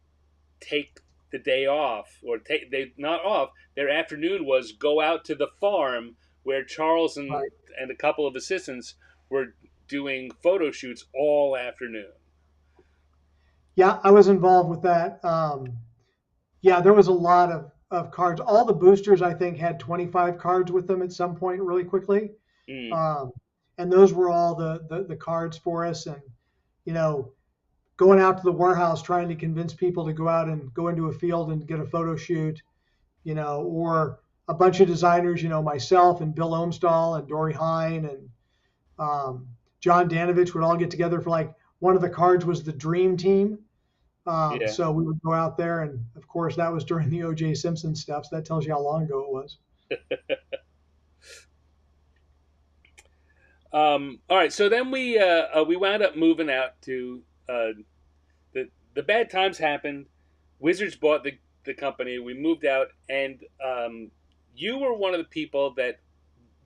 take the day off, or take they not off. Their afternoon was go out to the farm where Charles Right. and a couple of assistants were doing photo shoots all afternoon. Yeah, I was involved with that. Yeah, there was a lot of cards. All the boosters, I think, had 25 cards with them at some point really quickly. Mm, Um, and those were all the cards for us. And, you know, going out to the warehouse trying to convince people to go out and go into a field and get a photo shoot, or a bunch of designers, myself and Bill Omstall and Dory Hine and um, John Danovich would all get together for like one of the cards was the Dream Team. yeah. So we would go out there, and of course that was during the O.J. Simpson stuff. So that tells you how long ago it was. All right. So then we wound up moving out to the bad times happened. Wizards bought the company. We moved out, and you were one of the people that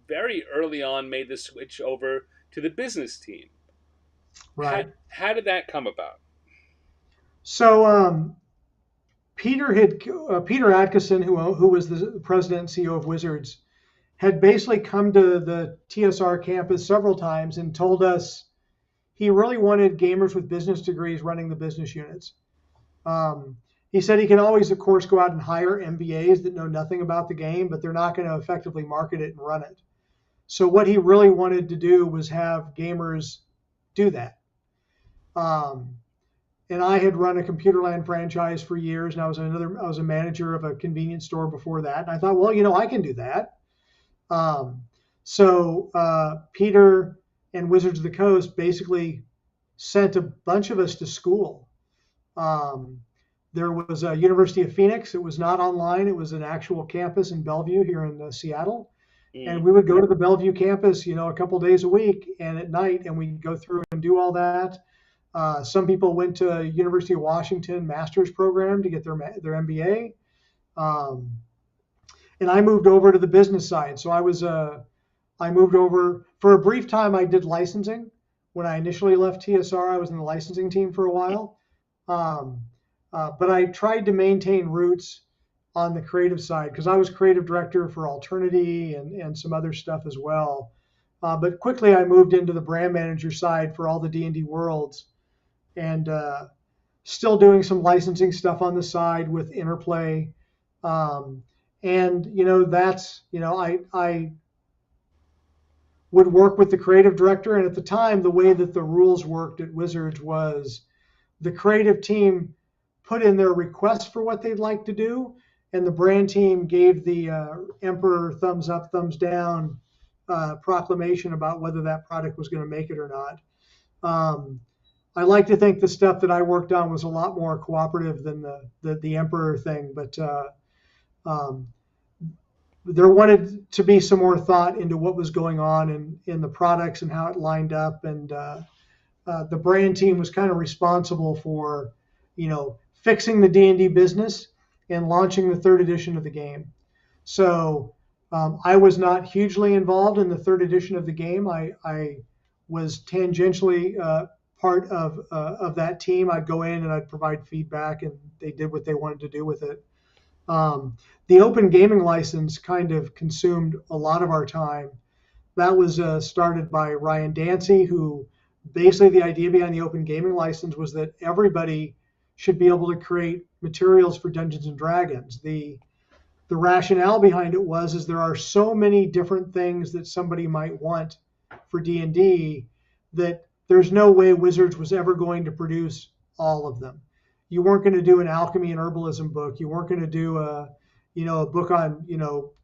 very early on made the switch over to the business team. Right. How did that come about? So Peter Atkinson, who was the president and CEO of Wizards, had basically come to the TSR campus several times and told us he really wanted gamers with business degrees running the business units. He said he can always, of course, go out and hire MBAs that know nothing about the game, but they're not going to effectively market it and run it. So what he really wanted to do was have gamers do that. And I had run a Computerland franchise for years, and I was a manager of a convenience store before that. And I thought, well, I can do that. So Peter and Wizards of the Coast basically sent a bunch of us to school. There was a University of Phoenix. It was not online. It was an actual campus in Bellevue here in Seattle. And we would go to the Bellevue campus, a couple days a week and at night, and we'd go through and do all that. Some people went to University of Washington master's program to get their MBA. And I moved over to the business side. So I moved over for a brief time. I did licensing. When I initially left TSR, I was in the licensing team for a while. But I tried to maintain roots on the creative side because I was creative director for Alternity and some other stuff as well. But quickly I moved into the brand manager side for all the D&D worlds, and still doing some licensing stuff on the side with Interplay. I would work with the creative director. And at the time, the way that the rules worked at Wizards was the creative team put in their requests for what they'd like to do, and the brand team gave the emperor thumbs up, thumbs down proclamation about whether that product was going to make it or not. I like to think the stuff that I worked on was a lot more cooperative than the emperor thing, but there wanted to be some more thought into what was going on in the products and how it lined up. And the brand team was kind of responsible for, fixing the D&D business and launching the third edition of the game. So I was not hugely involved in the third edition of the game. I was tangentially part of that team. I'd go in and I'd provide feedback, and they did what they wanted to do with it. The open gaming license kind of consumed a lot of our time. That was started by Ryan Dancy, who basically the idea behind the open gaming license was that everybody should be able to create materials for Dungeons and Dragons. The rationale behind it is there are so many different things that somebody might want for D&D that there's no way Wizards was ever going to produce all of them. You weren't going to do an alchemy and herbalism book. You weren't going to do a book on,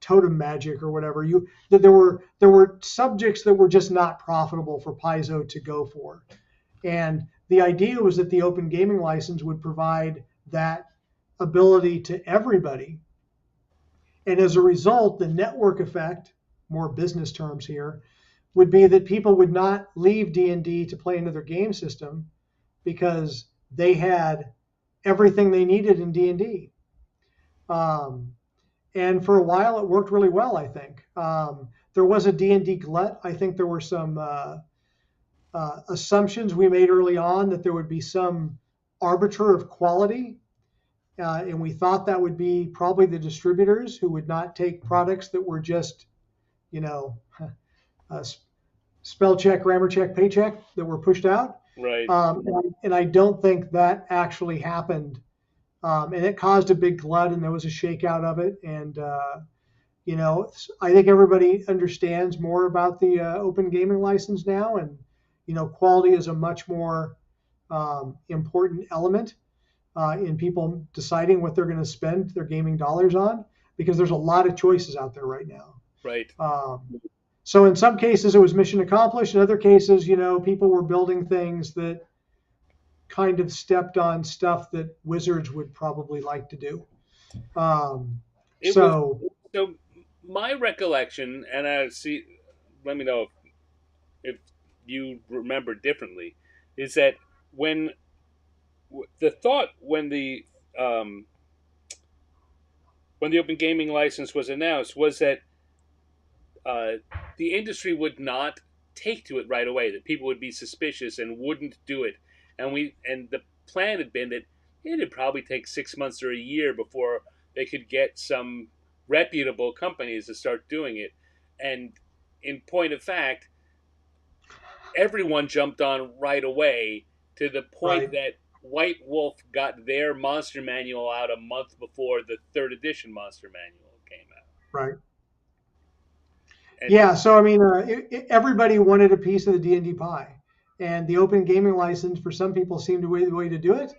totem magic or whatever. There were subjects that were just not profitable for Paizo to go for. And the idea was that the open gaming license would provide that ability to everybody. And as a result, the network effect, more business terms here, would be that people would not leave D&D to play another game system because they had everything they needed in D&D. And for a while, it worked really well, I think. There was a D&D glut. I think there were some assumptions we made early on that there would be some arbiter of quality. And we thought that would be probably the distributors who would not take products that were just, spell check, grammar check, paycheck that were pushed out. Right. And I don't think that actually happened. And it caused a big glut, and there was a shakeout of it. And, I think everybody understands more about the open gaming license now. And, quality is a much more important element in people deciding what they're going to spend their gaming dollars on, because there's a lot of choices out there right now. Right. So in some cases it was mission accomplished. In other cases, people were building things that kind of stepped on stuff that Wizards would probably like to do. So my recollection, and let me know if you remember differently, is that when the open gaming license was announced was that the industry would not take to it right away, that people would be suspicious and wouldn't do it. And the plan had been that it'd probably take 6 months or a year before they could get some reputable companies to start doing it. And in point of fact, everyone jumped on right away to the point Right. that White Wolf got their monster manual out a month before the third edition monster manual came out. Right. And Yeah. So I mean, everybody wanted a piece of the D&D pie, and the open gaming license for some people seemed the way to do it.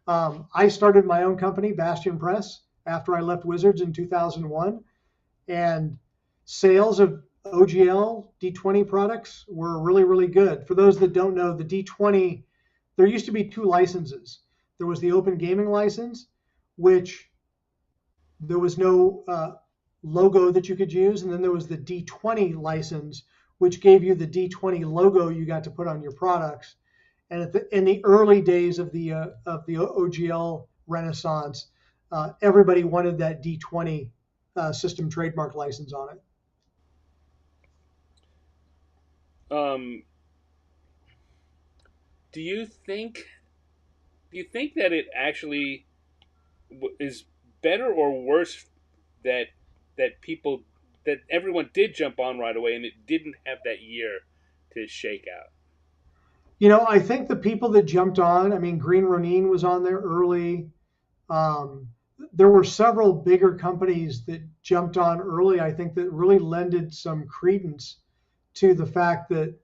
I started my own company, Bastion Press, after I left Wizards in 2001, and sales of OGL D20 products were really, really good. For those that don't know, the D20, there used to be two licenses. There was the open gaming license, which there was no logo that you could use, and then there was the D20 license, which gave you the D20 logo you got to put on your products. And in the early days of the OGL Renaissance, everybody wanted that D20 system trademark license on it. um, do you think that it actually is better or worse that people that everyone did jump on right away and it didn't have that year to shake out? I think the people that jumped on, I mean, Green Ronin was on there early. Um, there were several bigger companies that jumped on early, I think, that really lended some credence to the fact that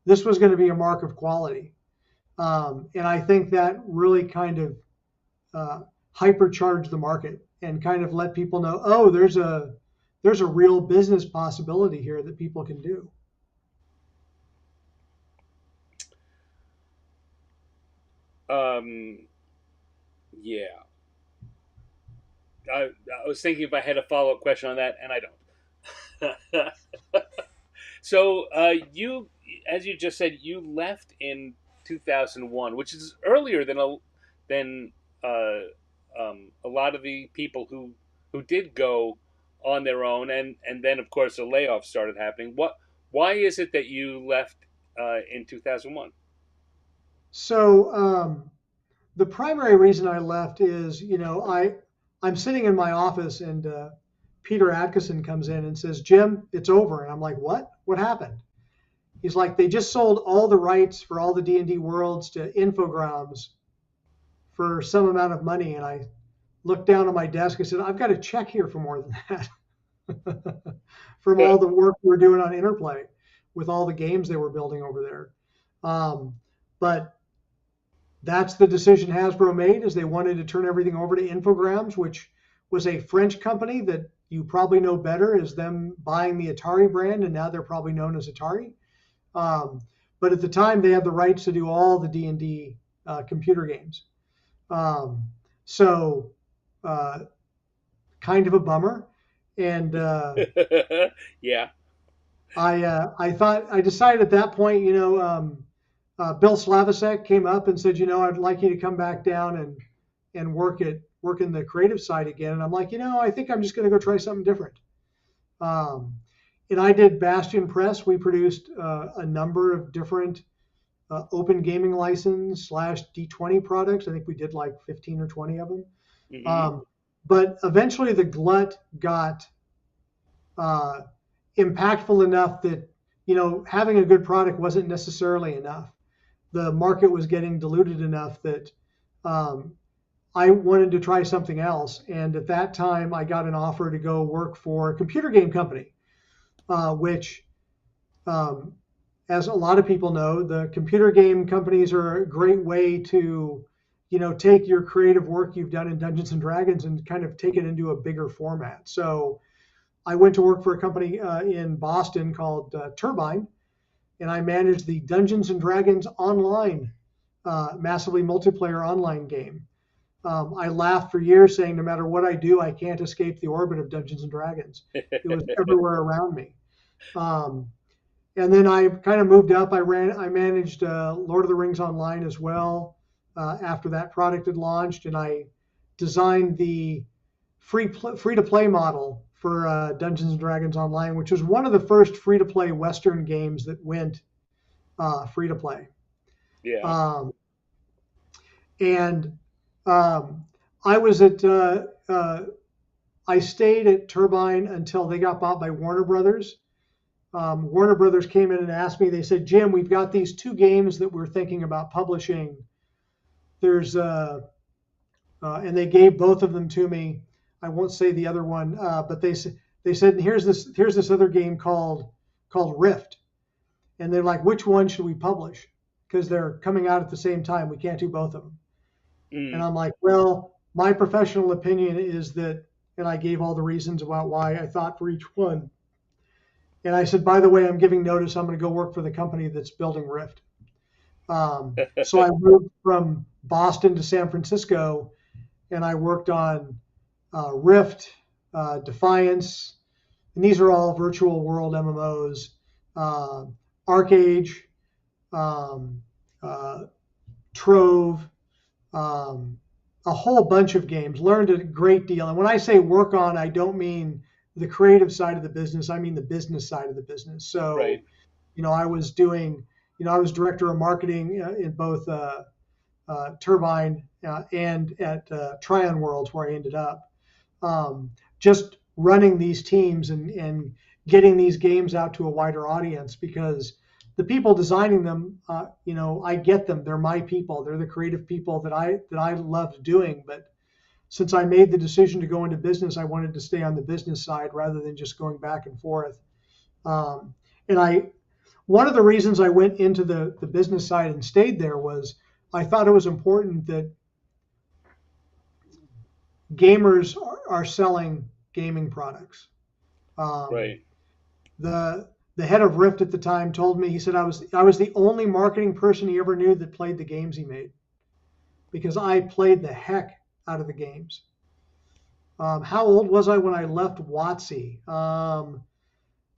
this was going to be a mark of quality. And I think that really kind of uh, hypercharged the market and kind of let people know, oh, there's a real business possibility here that people can do. Um, yeah. I was thinking if I had a follow up question on that, and I don't. So you, as you just said, you left in 2001, which is earlier than a lot of the people who did go on their own, and then of course the layoffs started happening. Why is it that you left in 2001? So the primary reason I left is, I'm sitting in my office and Peter Adkison comes in and says, "Jim, it's over." And I'm like, "What? What happened?" He's like, "They just sold all the rights for all the D&D worlds to Infogrames for some amount of money." And I looked down at my desk and said, "I've got a check here for more than that." From all the work we were doing on Interplay with all the games they were building over there. But that's the decision Hasbro made, is they wanted to turn everything over to Infogrames, which was a French company that you probably know better as them buying the Atari brand, and now they're probably known as Atari. Um, but at the time, they had the rights to do all the D&D computer games. Um, so kind of a bummer. And Yeah. I decided at that point, Bill Slavisek came up and said, "I'd like you to come back down and work in the creative side again." And I'm like, I think I'm just going to go try something different. And I did Bastion Press. We produced a number of different open gaming license / D20 products. I think we did like 15 or 20 of them. Hmm. But eventually the glut got uh, impactful enough that, having a good product wasn't necessarily enough. The market was getting diluted enough that um, I wanted to try something else. And at that time, I got an offer to go work for a computer game company, which, um, as a lot of people know, the computer game companies are a great way to, take your creative work you've done in Dungeons and Dragons and kind of take it into a bigger format. So I went to work for a company in Boston called Turbine, and I managed the Dungeons and Dragons online, massively multiplayer online game. I laughed for years saying, no matter what I do, I can't escape the orbit of Dungeons and Dragons. It was everywhere around me. Um, and then I kind of moved up. I managed Lord of the Rings Online as well after that product had launched, and I designed the free to play model for Dungeons and Dragons Online, which was one of the first free to play Western games that went free to play. Yeah. Um, and I was at I stayed at Turbine until they got bought by Warner Brothers. Warner Brothers came in and asked me. They said, "Jim, we've got these two games that we're thinking about publishing. There's and they gave both of them to me. I won't say the other one, but they said here's this other game called Rift, and they're like, which one should we publish? Because they're coming out at the same time. We can't do both of them. And I'm like, well, my professional opinion is that, and I gave all the reasons about why I thought for each one. And I said, by the way, I'm giving notice. I'm going to go work for the company that's building Rift. So I moved from Boston to San Francisco, and I worked on Rift, Defiance, and these are all virtual world MMOs, ArcAge, Trove, a whole bunch of games. Learned a great deal. And when I say work on, I don't mean the creative side of the business. I mean the business side of the business. So, Right. I was doing, I was director of marketing in both Turbine and at Tryon Worlds, where I ended up. Just running these teams and getting these games out to a wider audience, because the people designing them, I get them. They're my people. They're the creative people that I loved doing. But since I made the decision to go into business, I wanted to stay on the business side rather than just going back and forth. One of the reasons I went into the business side and stayed there was I thought it was important that gamers are selling gaming products. Right. The head of Rift at the time told me, he said I was the only marketing person he ever knew that played the games he made, because I played the heck out of the games. How old was I when I left WotC?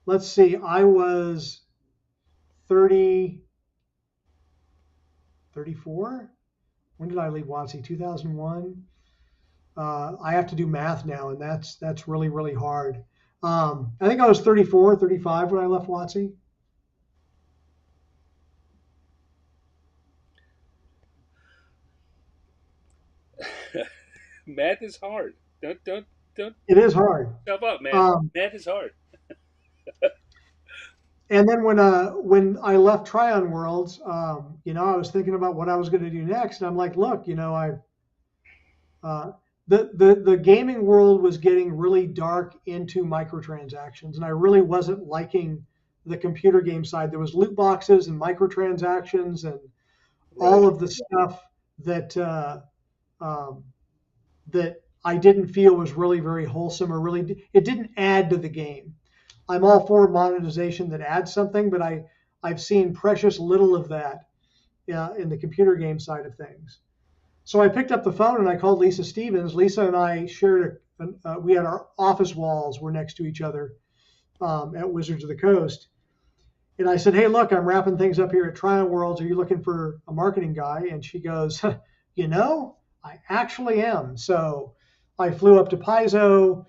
Let's see, I was 30, 34. When did I leave WotC? 2001. I have to do math now, and that's really, really hard. I think I was 34, 35 when I left WotC. Math is hard. Don't It is hard. yourself up, man. Um, Math is hard. and then when I left Tryon Worlds, I was thinking about what I was going to do next, and I'm like, look, the gaming world was getting really dark into microtransactions, and I really wasn't liking the computer game side. There was loot boxes and microtransactions and all of the stuff that that I didn't feel was really very wholesome, or really it didn't add to the game. I'm all for monetization that adds something, but I've seen precious little of that in the computer game side of things. So I picked up the phone and I called Lisa Stevens. Lisa and I shared we had our office walls were next to each other at Wizards of the Coast. And I said, hey, look, I'm wrapping things up here at Tryon Worlds. Are you looking for a marketing guy? And she goes, I actually am. So I flew up to Paizo.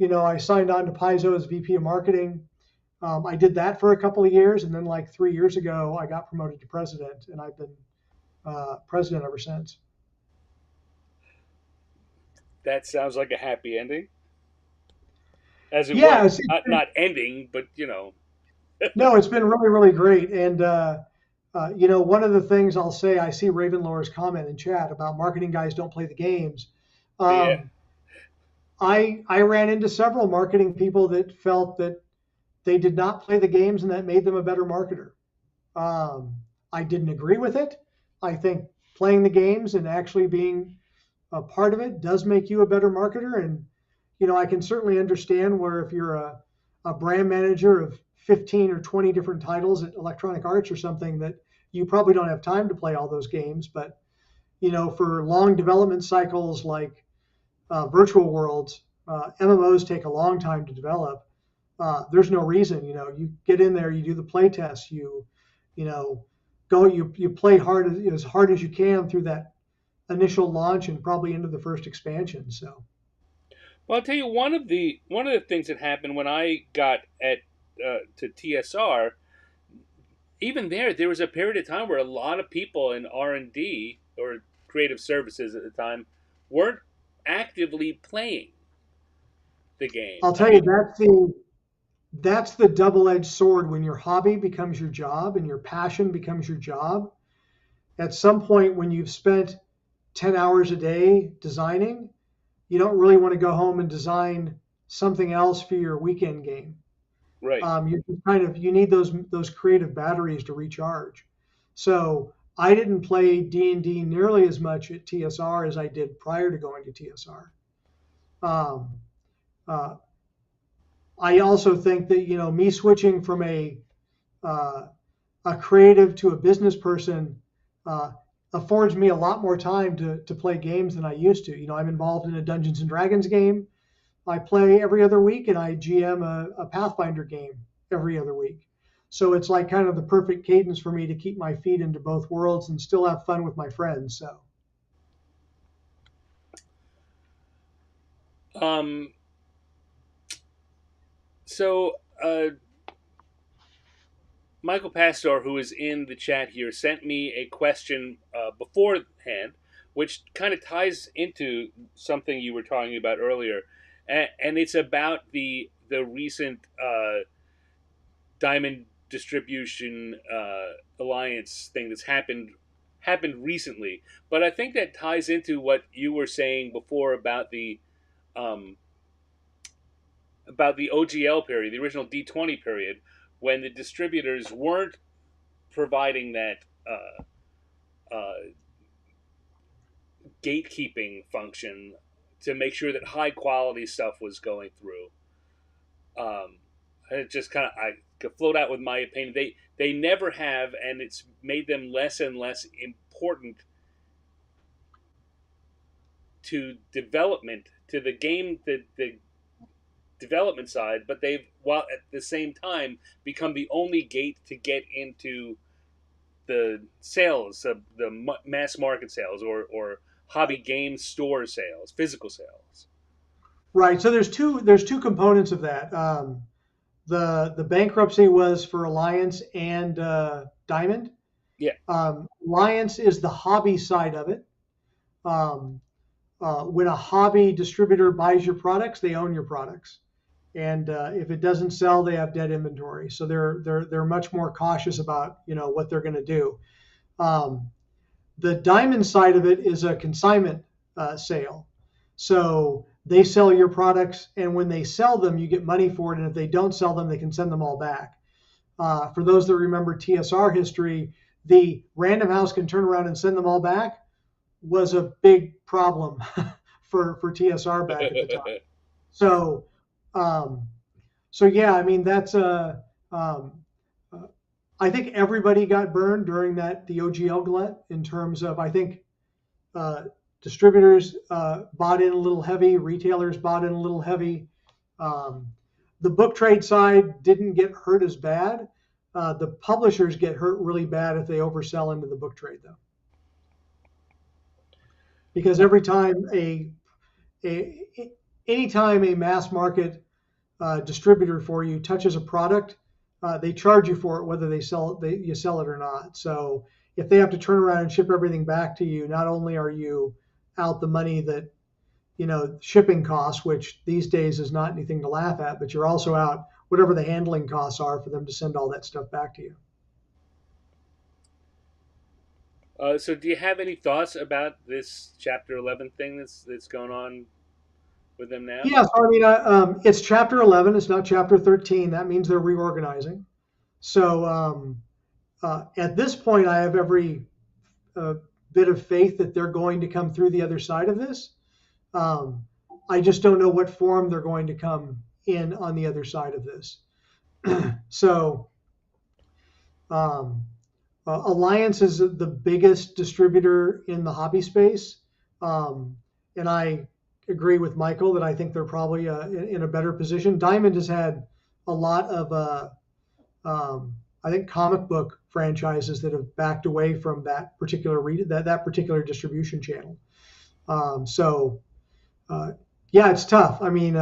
I signed on to Paizo as VP of marketing. I did that for a couple of years. And then like 3 years ago, I got promoted to president, and I've been president ever since. That sounds like a happy ending. As it Yeah, was, not ending, but no, it's been really, really great. And one of the things I'll say, I see Ravenlore's comment in chat about marketing guys don't play the games. yeah, I ran into several marketing people that felt that they did not play the games, and that made them a better marketer. I didn't agree with it. I think playing the games and actually being a part of it does make you a better marketer. And I can certainly understand where if you're a brand manager of 15 or 20 different titles at Electronic Arts or something, that you probably don't have time to play all those games. But for long development cycles like virtual worlds, MMOs take a long time to develop. There's no reason. You get in there, you do the play tests, you play hard as you can through that initial launch and probably into the first expansion. So, well, I'll tell you one of the things that happened when I got to TSR. Even there was a period of time where a lot of people in R&D or creative services at the time weren't actively playing the game. I'll tell you that's the double-edged sword when your hobby becomes your job and your passion becomes your job. At some point when you've spent 10 hours a day designing, you don't really want to go home and design something else for your weekend game. Right. You need those creative batteries to recharge. So I didn't play D&D nearly as much at TSR as I did prior to going to TSR. Um, uh, I also think that me switching from uh, a creative to a business person uh, affords me a lot more time to play games than I used to. I'm involved in a Dungeons and Dragons game. I play every other week, and I GM a Pathfinder game every other week. So it's like kind of the perfect cadence for me to keep my feet into both worlds and still have fun with my friends. So Um, so Michael Pastor, who is in the chat here, sent me a question beforehand, which kind of ties into something you were talking about earlier, and it's about the recent Diamond Distribution Alliance thing that's happened recently. But I think that ties into what you were saying before um, about the OGL period, the original D20 period, when the distributors weren't providing that gatekeeping function to make sure that high quality stuff was going through. It just kind of I could float out with my opinion. They never have, and it's made them less and less important to development, to the game, the development side. But they've, while at the same time, become the only gate to get into the sales, the mass market sales, or hobby game store sales, physical sales. right. So there's two components of that. The bankruptcy was for Alliance and Diamond. Yeah. Alliance is the hobby side of it. Um, when a hobby distributor buys your products, they own your products, and if it doesn't sell, they have dead inventory. So they're much more cautious about what they're going to do. Um, the Diamond side of it is a consignment sale. So they sell your products, and when they sell them, you get money for it. And if they don't sell them, they can send them all back. For those that remember TSR history, the Random House can turn around and send them all back was a big problem for TSR back at the time. So, um, so yeah, I mean that's I think everybody got burned during the OGL glut in terms of I think uh, distributors bought in a little heavy, retailers bought in a little heavy. Um, the book trade side didn't get hurt as bad. The publishers get hurt really bad if they oversell into the book trade, though, because every time a anytime a mass market distributor for you touches a product, they charge you for it whether you sell it or not. So if they have to turn around and ship everything back to you, not only are you out the money that shipping costs, which these days is not anything to laugh at, but you're also out whatever the handling costs are for them to send all that stuff back to you. So, do you have any thoughts about this Chapter 11 thing that's going on with them now? Yeah, so I mean, it's Chapter 11. It's not Chapter 13. That means they're reorganizing. So at this point, I have every bit of faith that they're going to come through the other side of this. I just don't know what form they're going to come in on the other side of this. So Alliance is the biggest distributor in the hobby space. And I agree with Michael that I think they're probably in a better position. Diamond has had a lot of, I think, comic book franchises that have backed away from that particular that particular distribution channel. Yeah, it's tough. I mean,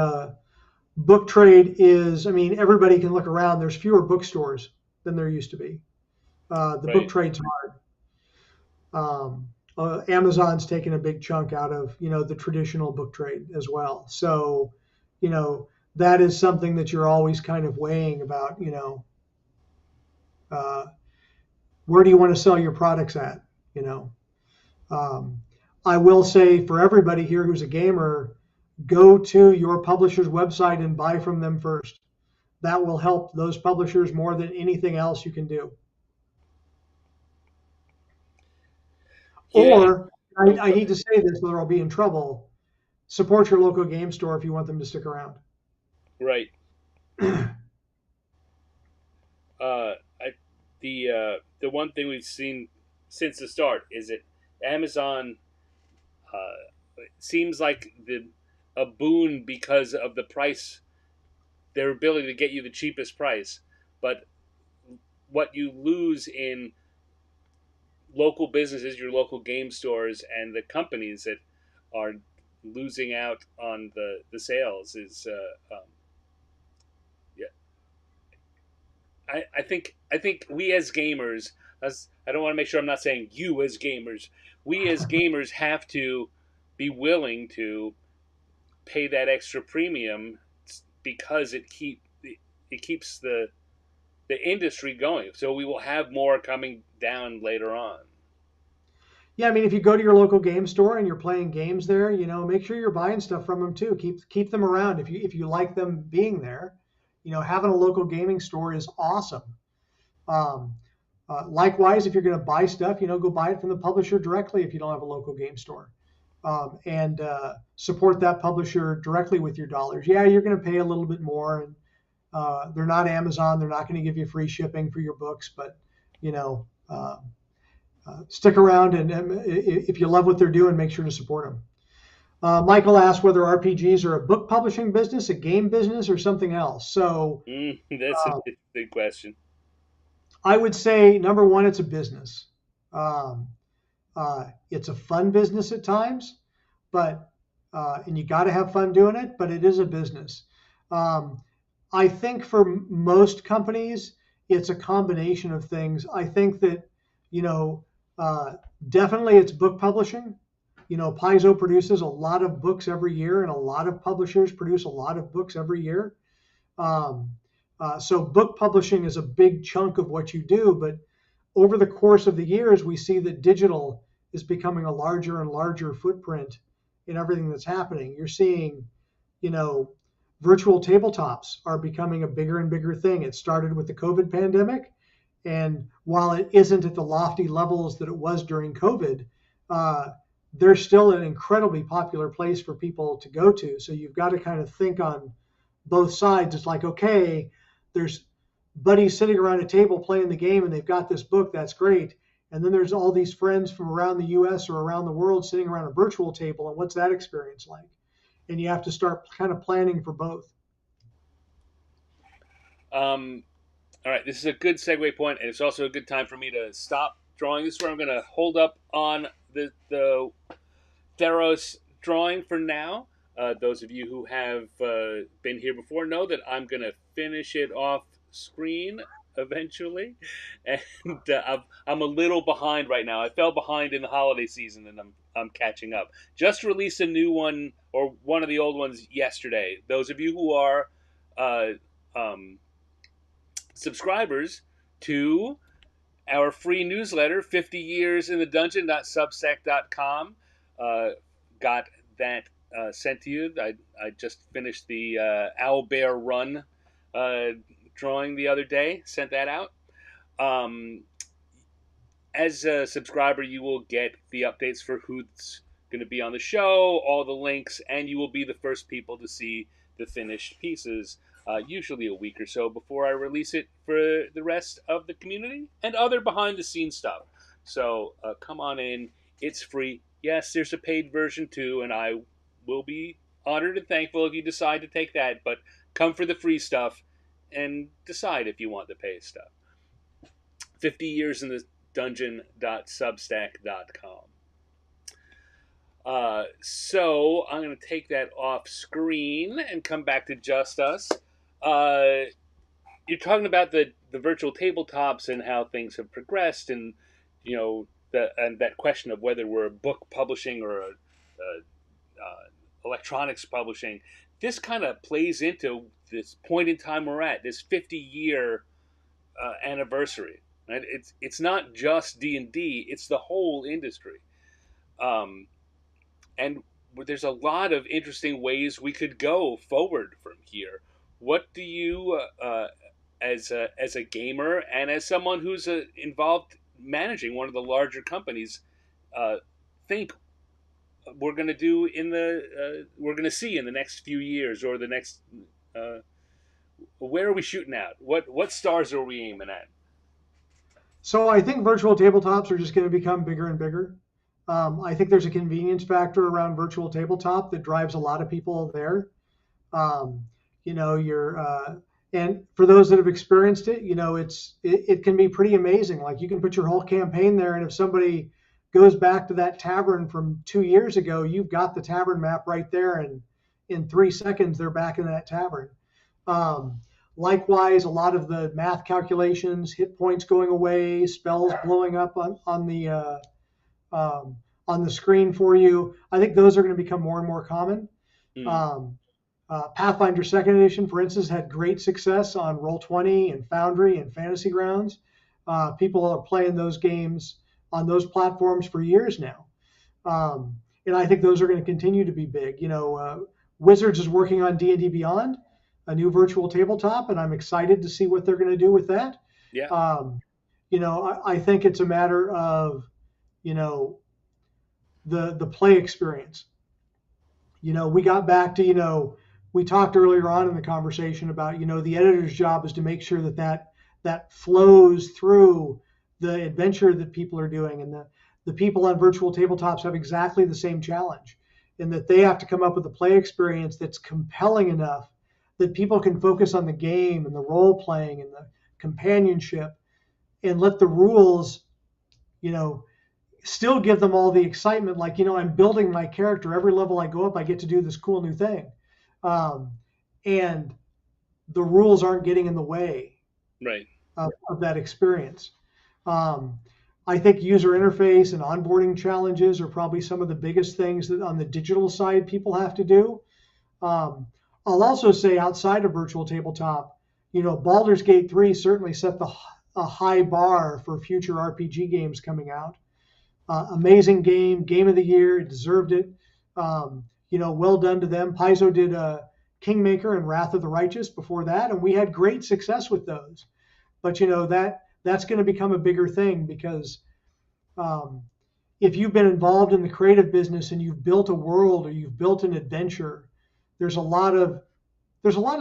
book trade is. I mean, everybody can look around. There's fewer bookstores than there used to be. The book trade's hard. Amazon's taken a big chunk out of the traditional book trade as well. So, that is something that you're always kind of weighing about, uh, where do you want to sell your products at, you know. Um, I will say for everybody here who's a gamer, go to your publisher's website and buy from them first. That will help those publishers more than anything else you can do. Yeah. Or, I need to say this or I'll be in trouble, support your local game store if you want them to stick around. Right. Uh, I, the one thing we've seen since the start is that Amazon seems like a boon because of the price, their ability to get you the cheapest price, but what you lose in local businesses, your local game stores, and the companies that are losing out on the sales is yeah. I think we as gamers, as I don't want to make sure I'm not saying you as gamers, we as gamers have to be willing to pay that extra premium because it keeps the industry going. So we will have more coming down later on. Yeah, I mean, if you go to your local game store and you're playing games there, make sure you're buying stuff from them too. Keep them around if you like them being there. Having a local gaming store is awesome. Um, Likewise, if you're going to buy stuff, go buy it from the publisher directly if you don't have a local game store, and support that publisher directly with your dollars. Yeah, you're going to pay a little bit more, and they're not Amazon. They're not going to give you free shipping for your books, but you know. Stick around, and if you love what they're doing, make sure to support them. Michael asked whether RPGs are a book publishing business, a game business, or something else. So That's a uh, big question. I would say number one, it's a business. Um, it's a fun business at times, but and you got to have fun doing it. But it is a business. Um, I think for most companies, it's a combination of things. I think that you know uh, definitely it's book publishing. Paizo produces a lot of books every year, and a lot of publishers produce a lot of books every year. Um, so book publishing is a big chunk of what you do, but over the course of the years, we see that digital is becoming a larger and larger footprint in everything that's happening. You're seeing, you know, virtual tabletops are becoming a bigger and bigger thing. It started with the COVID pandemic, and while it isn't at the lofty levels that it was during COVID, uh, there's still an incredibly popular place for people to go to. So you've got to kind of think on both sides. It's like, okay, there's buddies sitting around a table playing the game and they've got this book, that's great. And then there's all these friends from around the US or around the world sitting around a virtual table. And what's that experience like? And you have to start kind of planning for both. Um, all right, this is a good segue point, and it's also a good time for me to stop drawing. This is where I'm going to hold up on the Theros drawing for now. Those of you who have been here before know that I'm going to finish it off screen eventually, and I'm a little behind right now. I fell behind in the holiday season, and I'm catching up. Just released a new one or one of the old ones yesterday. Those of you who are uh, um, subscribers to our free newsletter, 50 Years in the Dungeon.substack.com, got that sent to you. I just finished the Owl Bear Run uh, drawing the other day, sent that out. Um, as a subscriber, you will get the updates for who's going to be on the show, all the links, and you will be the first people to see the finished pieces, usually a week or so before I release it for the rest of the community and other behind the scenes stuff. So come on in. It's free. Yes, there's a paid version too, and I will be honored and thankful if you decide to take that, but come for the free stuff and decide if you want the paid stuff. 50 Years in the Dungeon.substack.com. So I'm going to take that off screen and come back to just us. You're talking about the virtual tabletops and how things have progressed, and you know and that question of whether we're book publishing or electronics publishing. This kind of plays into this point in time we're at, this 50-year anniversary. Right? It's not just D&D; it's the whole industry. Um, and there's a lot of interesting ways we could go forward from here. What do you, as a gamer and as someone who's involved managing one of the larger companies, think we're going to do we're going to see in the next few years, or the next uh, where are we shooting at? What stars are we aiming at? So I think virtual tabletops are just going to become bigger and bigger. I think there's a convenience factor around virtual tabletop that drives a lot of people there. Um, you're and for those that have experienced it, it can be pretty amazing. Like you can put your whole campaign there, and if somebody goes back to that tavern from 2 years ago, you've got the tavern map right there, and in 3 seconds they're back in that tavern. Um, Likewise, a lot of the math calculations, hit points going away, spells blowing up on the screen for you. I think those are going to become more and more common. Mm. Um, Pathfinder Second Edition, for instance, had great success on Roll20 and Foundry and Fantasy Grounds. People are playing those games on those platforms for years now, and I think those are going to continue to be big. Wizards is working on D&D Beyond, a new virtual tabletop, and I'm excited to see what they're going to do with that. Yeah. I think it's a matter of the play experience. We got back to we talked earlier on in the conversation about the editor's job is to make sure that flows through the adventure that people are doing, and the people on virtual tabletops have exactly the same challenge, in that they have to come up with a play experience that's compelling enough that people can focus on the game and the role playing and the companionship, and let the rules still give them all the excitement. Like, I'm building my character. Every level I go up, I get to do this cool new thing. And the rules aren't getting in the way Right. of that experience. I think user interface and onboarding challenges are probably some of the biggest things that on the digital side people have to do. I'll also say outside of virtual tabletop, Baldur's Gate 3 certainly set a high bar for future RPG games coming out. Amazing game of the year, it deserved it. Well done to them. Paizo did Kingmaker and Wrath of the Righteous before that, and we had great success with those. But that's going to become a bigger thing, because if you've been involved in the creative business and you've built a world or you've built an adventure, there's a lot of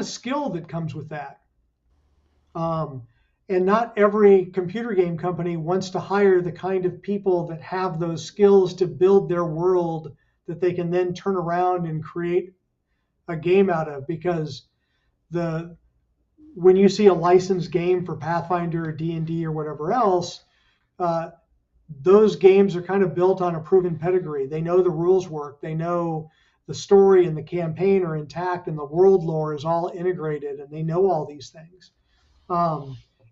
skill that comes with that. And not every computer game company wants to hire the kind of people that have those skills to build their world that they can then turn around and create a game out of. Because when you see a licensed game for Pathfinder or D&D or whatever else, those games are kind of built on a proven pedigree. They know the rules work. They know the story and the campaign are intact, and the world lore is all integrated, and they know all these things.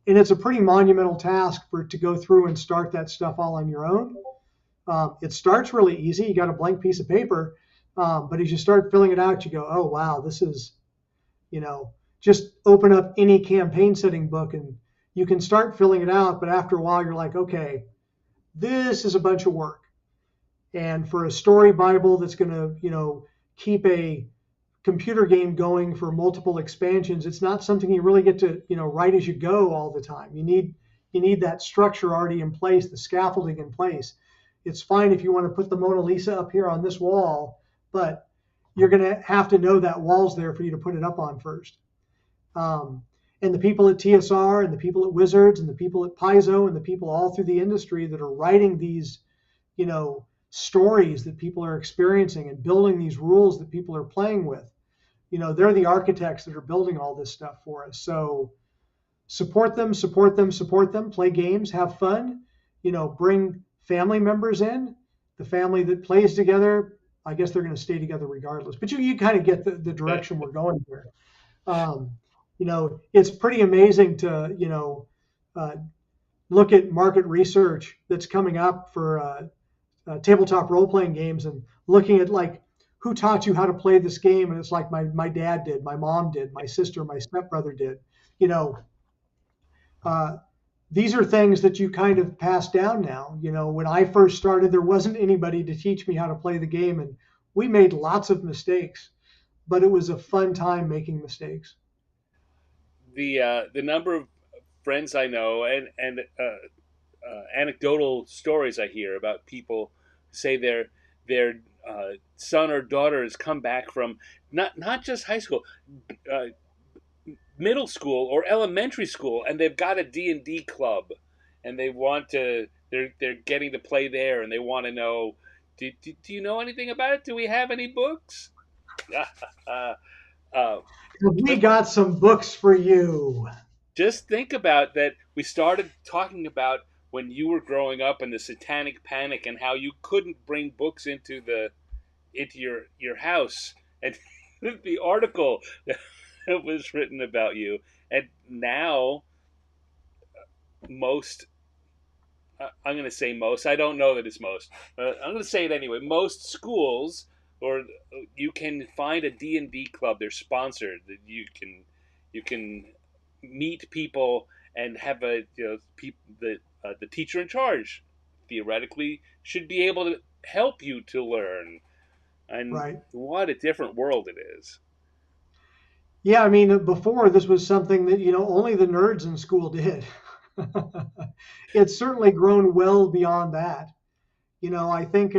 And it's a pretty monumental task to go through and start that stuff all on your own. It starts really easy. You got a blank piece of paper, but as you start filling it out, you go, oh, wow, this is, just open up any campaign setting book and you can start filling it out. But after a while, you're like, okay, this is a bunch of work. And for a story Bible that's going to, keep a computer game going for multiple expansions, it's not something you really get to, write as you go all the time. You need that structure already in place, the scaffolding in place. It's fine if you want to put the Mona Lisa up here on this wall, but you're going to have to know that wall's there for you to put it up on first. And the people at TSR and the people at Wizards and the people at Paizo and the people all through the industry that are writing these, stories that people are experiencing and building these rules that people are playing with, they're the architects that are building all this stuff for us. So support them, play games, have fun, bring family members in. The family that plays together, I guess they're going to stay together regardless. But you kind of get the direction we're going here. It's pretty amazing to, look at market research that's coming up for tabletop role-playing games, and looking at like who taught you how to play this game? And it's like my dad did, my mom did, my sister, my stepbrother did. You know, uh, these are things that you kind of pass down now. You know, when I first started, there wasn't anybody to teach me how to play the game, and we made lots of mistakes, but it was a fun time making mistakes. The number of friends I know and anecdotal stories I hear about people who say their son or daughter has come back from not just high school, uh, middle school or elementary school, and they've got a D&D club, and they want to they're getting to play there, and they want to know, do you know anything about it? Do we have any books? uh, uh, We got some books for you. just think about that. We started talking about when you were growing up and the satanic panic and how you couldn't bring books into your house, and the article that was written about you. And now most, I'm going to say most, I don't know that it's most, I'm going to say it anyway, most schools, or you can find a D&D club. They're sponsored, that you can meet people and have a, the teacher in charge theoretically should be able to help you to learn. And Right. what a different world it is. Yeah, I mean, before this was something that, only the nerds in school did. It's certainly grown well beyond that. I think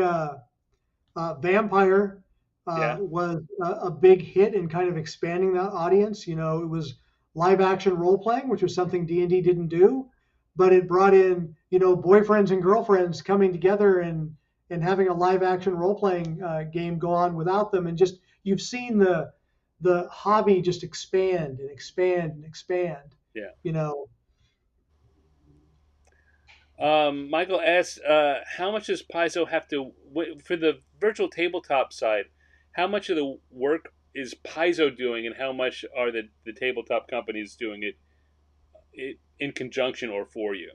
Vampire Yeah. was a big hit in kind of expanding that audience. It was live action role playing, which was something D&D didn't do, but it brought in, boyfriends and girlfriends coming together and having a live action role playing game go on without them. And just, you've seen the hobby just expand and expand and expand, Yeah. you know. Michael asks, how much does Paizo have to for the virtual tabletop side? How much of the work is Paizo doing, and how much are the tabletop companies doing it in conjunction or for you?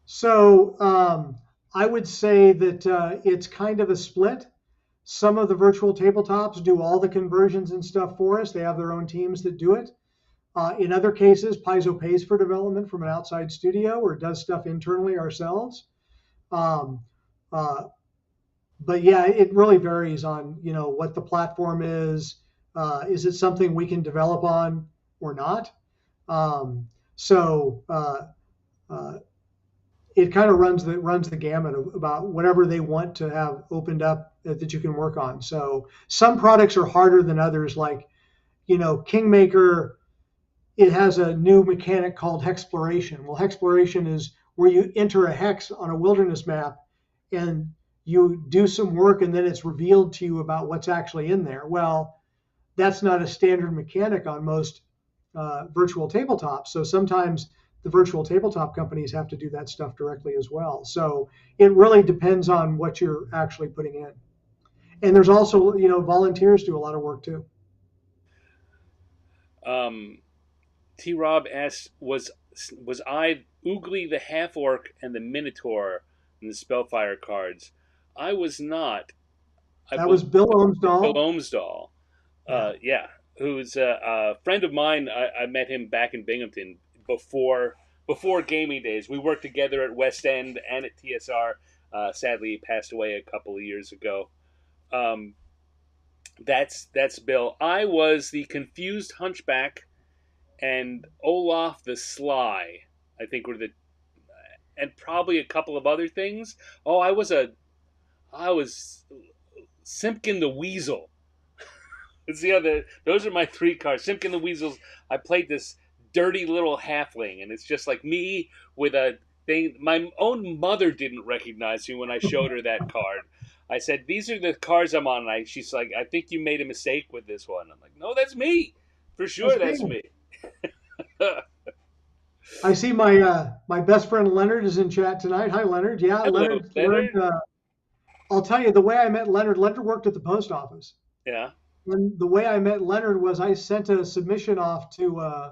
So I would say that it's kind of a split. Some of the virtual tabletops do all the conversions and stuff for us. They have their own teams that do it. In other cases, Paizo pays for development from an outside studio or does stuff internally ourselves. Um, uh, but yeah, it really varies on what the platform is. Is it something we can develop on or not? Um, so uh, it kind of runs the gamut of about whatever they want to have opened up that you can work on. So some products are harder than others. Like Kingmaker, it has a new mechanic called hexploration. Well, hexploration is where you enter a hex on a wilderness map and you do some work and then it's revealed to you about what's actually in there. Well, that's not a standard mechanic on most virtual tabletops. So sometimes the virtual tabletop companies have to do that stuff directly as well. So it really depends on what you're actually putting in. And there's also, volunteers do a lot of work too. Um, T. Rob asks, was I Oogly the half orc and the Minotaur in the Spellfire cards? I was not. I That was believe Bill Bill Omsdahl. Omsdahl. Yeah. Yeah, who's a friend of mine. I met him back in Binghamton before gaming days. We worked together at West End and at TSR. Sadly, he passed away a couple of years ago. Um, that's Bill. I was the confused hunchback and Olaf the Sly. I think were the and probably a couple of other things. Oh, I was Simpkin the Weasel. It's the other. Those are my three cards. Simpkin the Weasels. I played this dirty little halfling, and it's just like me with a thing. My own mother didn't recognize me when I showed her that card. I said, "These are the cards I'm on." And she's like, "I think you made a mistake with this one." I'm like, "No, that's me. For sure, That's that's me. me." I see my best friend Leonard is in chat tonight. Hi, Leonard. Yeah, Hello, Leonard learned. Leonard. I'll tell you the way I met Leonard. Leonard worked at the post office. Yeah. And the way I met Leonard was I sent a submission off to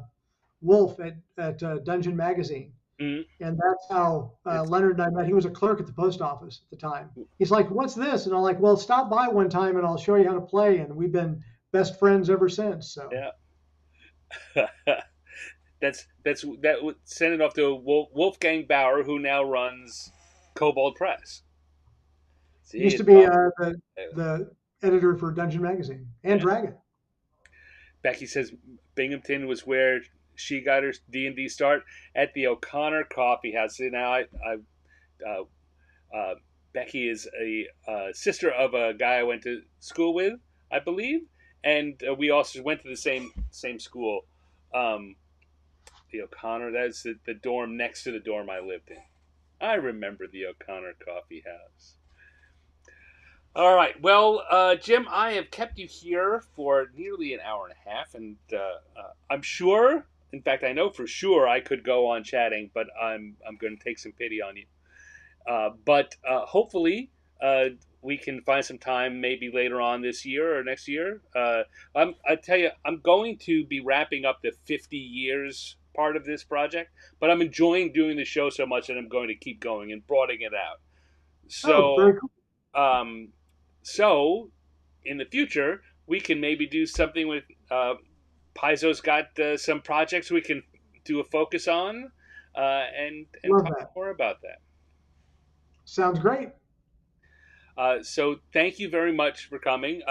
Wolf at Dungeon Magazine, Mm. And that's how It's, Leonard and I met. He was a clerk at the post office at the time. He's like, "What's this?" And I'm like, "Well, stop by one time and I'll show you how to play." And we've been best friends ever since. So yeah. That would send it off to Wolfgang Bauer, who now runs Kobold Press. he See, used to it's be possible. the editor for Dungeon Magazine and Yeah. Dragon. Becky says Binghamton was where she got her D&D start at the O'Connor Coffee House. See, now uh, uh, Becky is a sister of a guy I went to school with, I believe, and we also went to the same school. Um, the O'Connor, that's the dorm next to the dorm I lived in. I remember the O'Connor Coffee House. All right. Well, Jim, I have kept you here for nearly an hour and a half, and I'm sure, in fact, I know for sure I could go on chatting, but I'm going to take some pity on you. But hopefully, we can find some time maybe later on this year or next year. I tell you, I'm going to be wrapping up the 50 years part of this project, but I'm enjoying doing the show so much that I'm going to keep going and broadening it out. Oh, So, very cool. um, so in the future, we can maybe do something with Paizo's got some projects we can do a focus on, and Love talk that. more about that. Sounds great. So thank you very much for coming.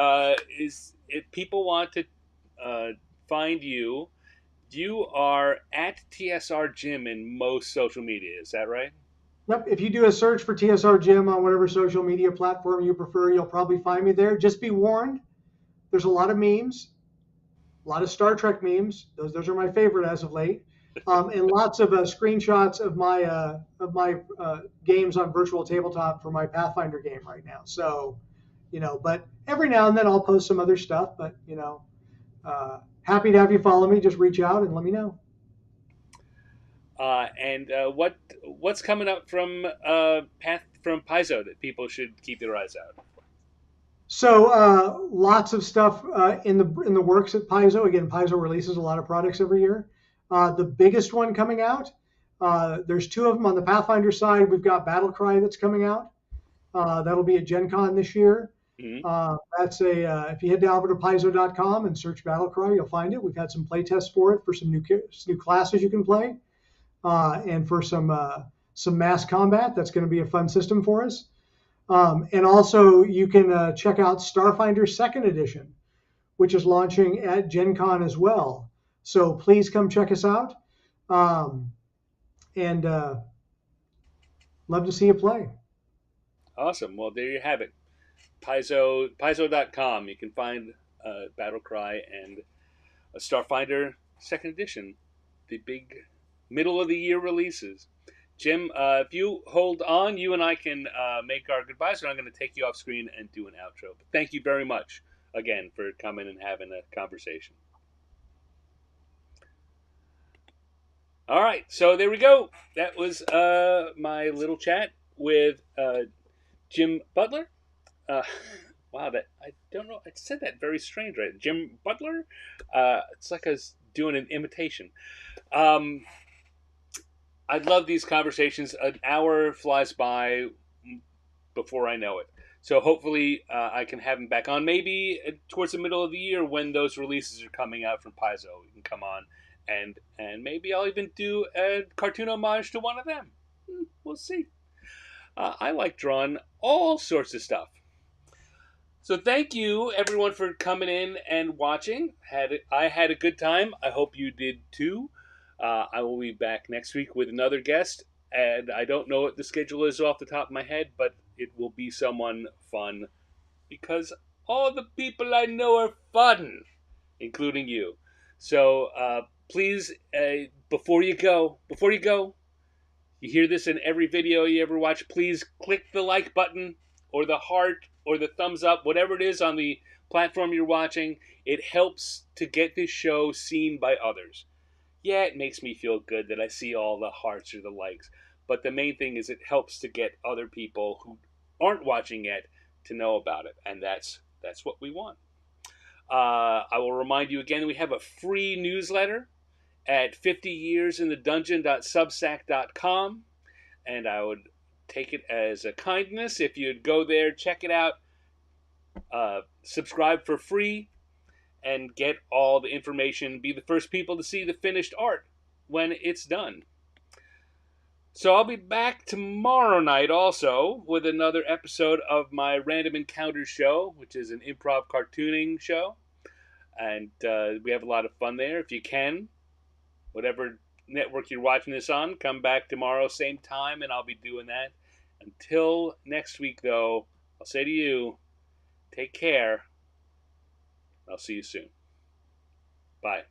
Is if people want to uh, find you, you are at TSR Gym in most social media. Is that right? Yep. If you do a search for TSR Gym on whatever social media platform you prefer, you'll probably find me there. Just be warned, there's a lot of memes, a lot of Star Trek memes. Those are my favorite as of late, and lots of screenshots of my games on virtual tabletop for my Pathfinder game right now. So, but every now and then I'll post some other stuff. But happy to have you follow me. Just reach out and let me know. And what's coming up from from Paizo that people should keep their eyes out? So lots of stuff in the works at Paizo. Again, Paizo releases a lot of products every year. The biggest one coming out, there's two of them on the Pathfinder side. We've got Battlecry that's coming out. That'll be at Gen Con this year. Mm-hmm. That's if you head over to Paizo.com and search Battlecry, you'll find it. We've had some play tests for it for some new classes you can play, and for some mass combat. That's going to be a fun system for us. And also, you can check out Starfinder Second Edition, which is launching at Gen Con as well. So please come check us out, and love to see you play. Awesome. Well, there you have it. Paizo.com. You can find Battlecry and Starfinder Second Edition, the big middle of the year releases. Jim, if you hold on, you and I can make our goodbyes, and I'm going to take you off screen and do an outro. But thank you very much again for coming and having a conversation. All right, so there we go. That was my little chat with Jim Butler. Wow, that I don't know. I said that very strange, right? Jim Butler. It's like I was doing an imitation. I love these conversations. An hour flies by before I know it. So hopefully I can have him back on maybe towards the middle of the year when those releases are coming out from Paizo. We can come on and maybe I'll even do a cartoon homage to one of them. We'll see. I like drawing all sorts of stuff. So thank you everyone for coming in and watching. I had a good time. I hope you did too. I will be back next week with another guest, and I don't know what the schedule is off the top of my head, but it will be someone fun because all the people I know are fun, including you. So please, before you go, you hear this in every video you ever watch, please click the like button or the heart or the thumbs up, whatever it is on the platform you're watching. It helps to get this show seen by others. Yeah, it makes me feel good that I see all the hearts or the likes. But the main thing is it helps to get other people who aren't watching yet to know about it. And that's what we want. I will remind you again, we have a free newsletter at 50yearsindthedungeon.substack.com, and I would take it as a kindness if you'd go there, check it out, subscribe for free, and get all the information. Be the first people to see the finished art when it's done. So I'll be back tomorrow night also with another episode of my Random Encounters show, which is an improv cartooning show. And we have a lot of fun there. If you can, whatever network you're watching this on, come back tomorrow, same time, and I'll be doing that. Until next week, though, I'll say to you, take care. I'll see you soon. Bye.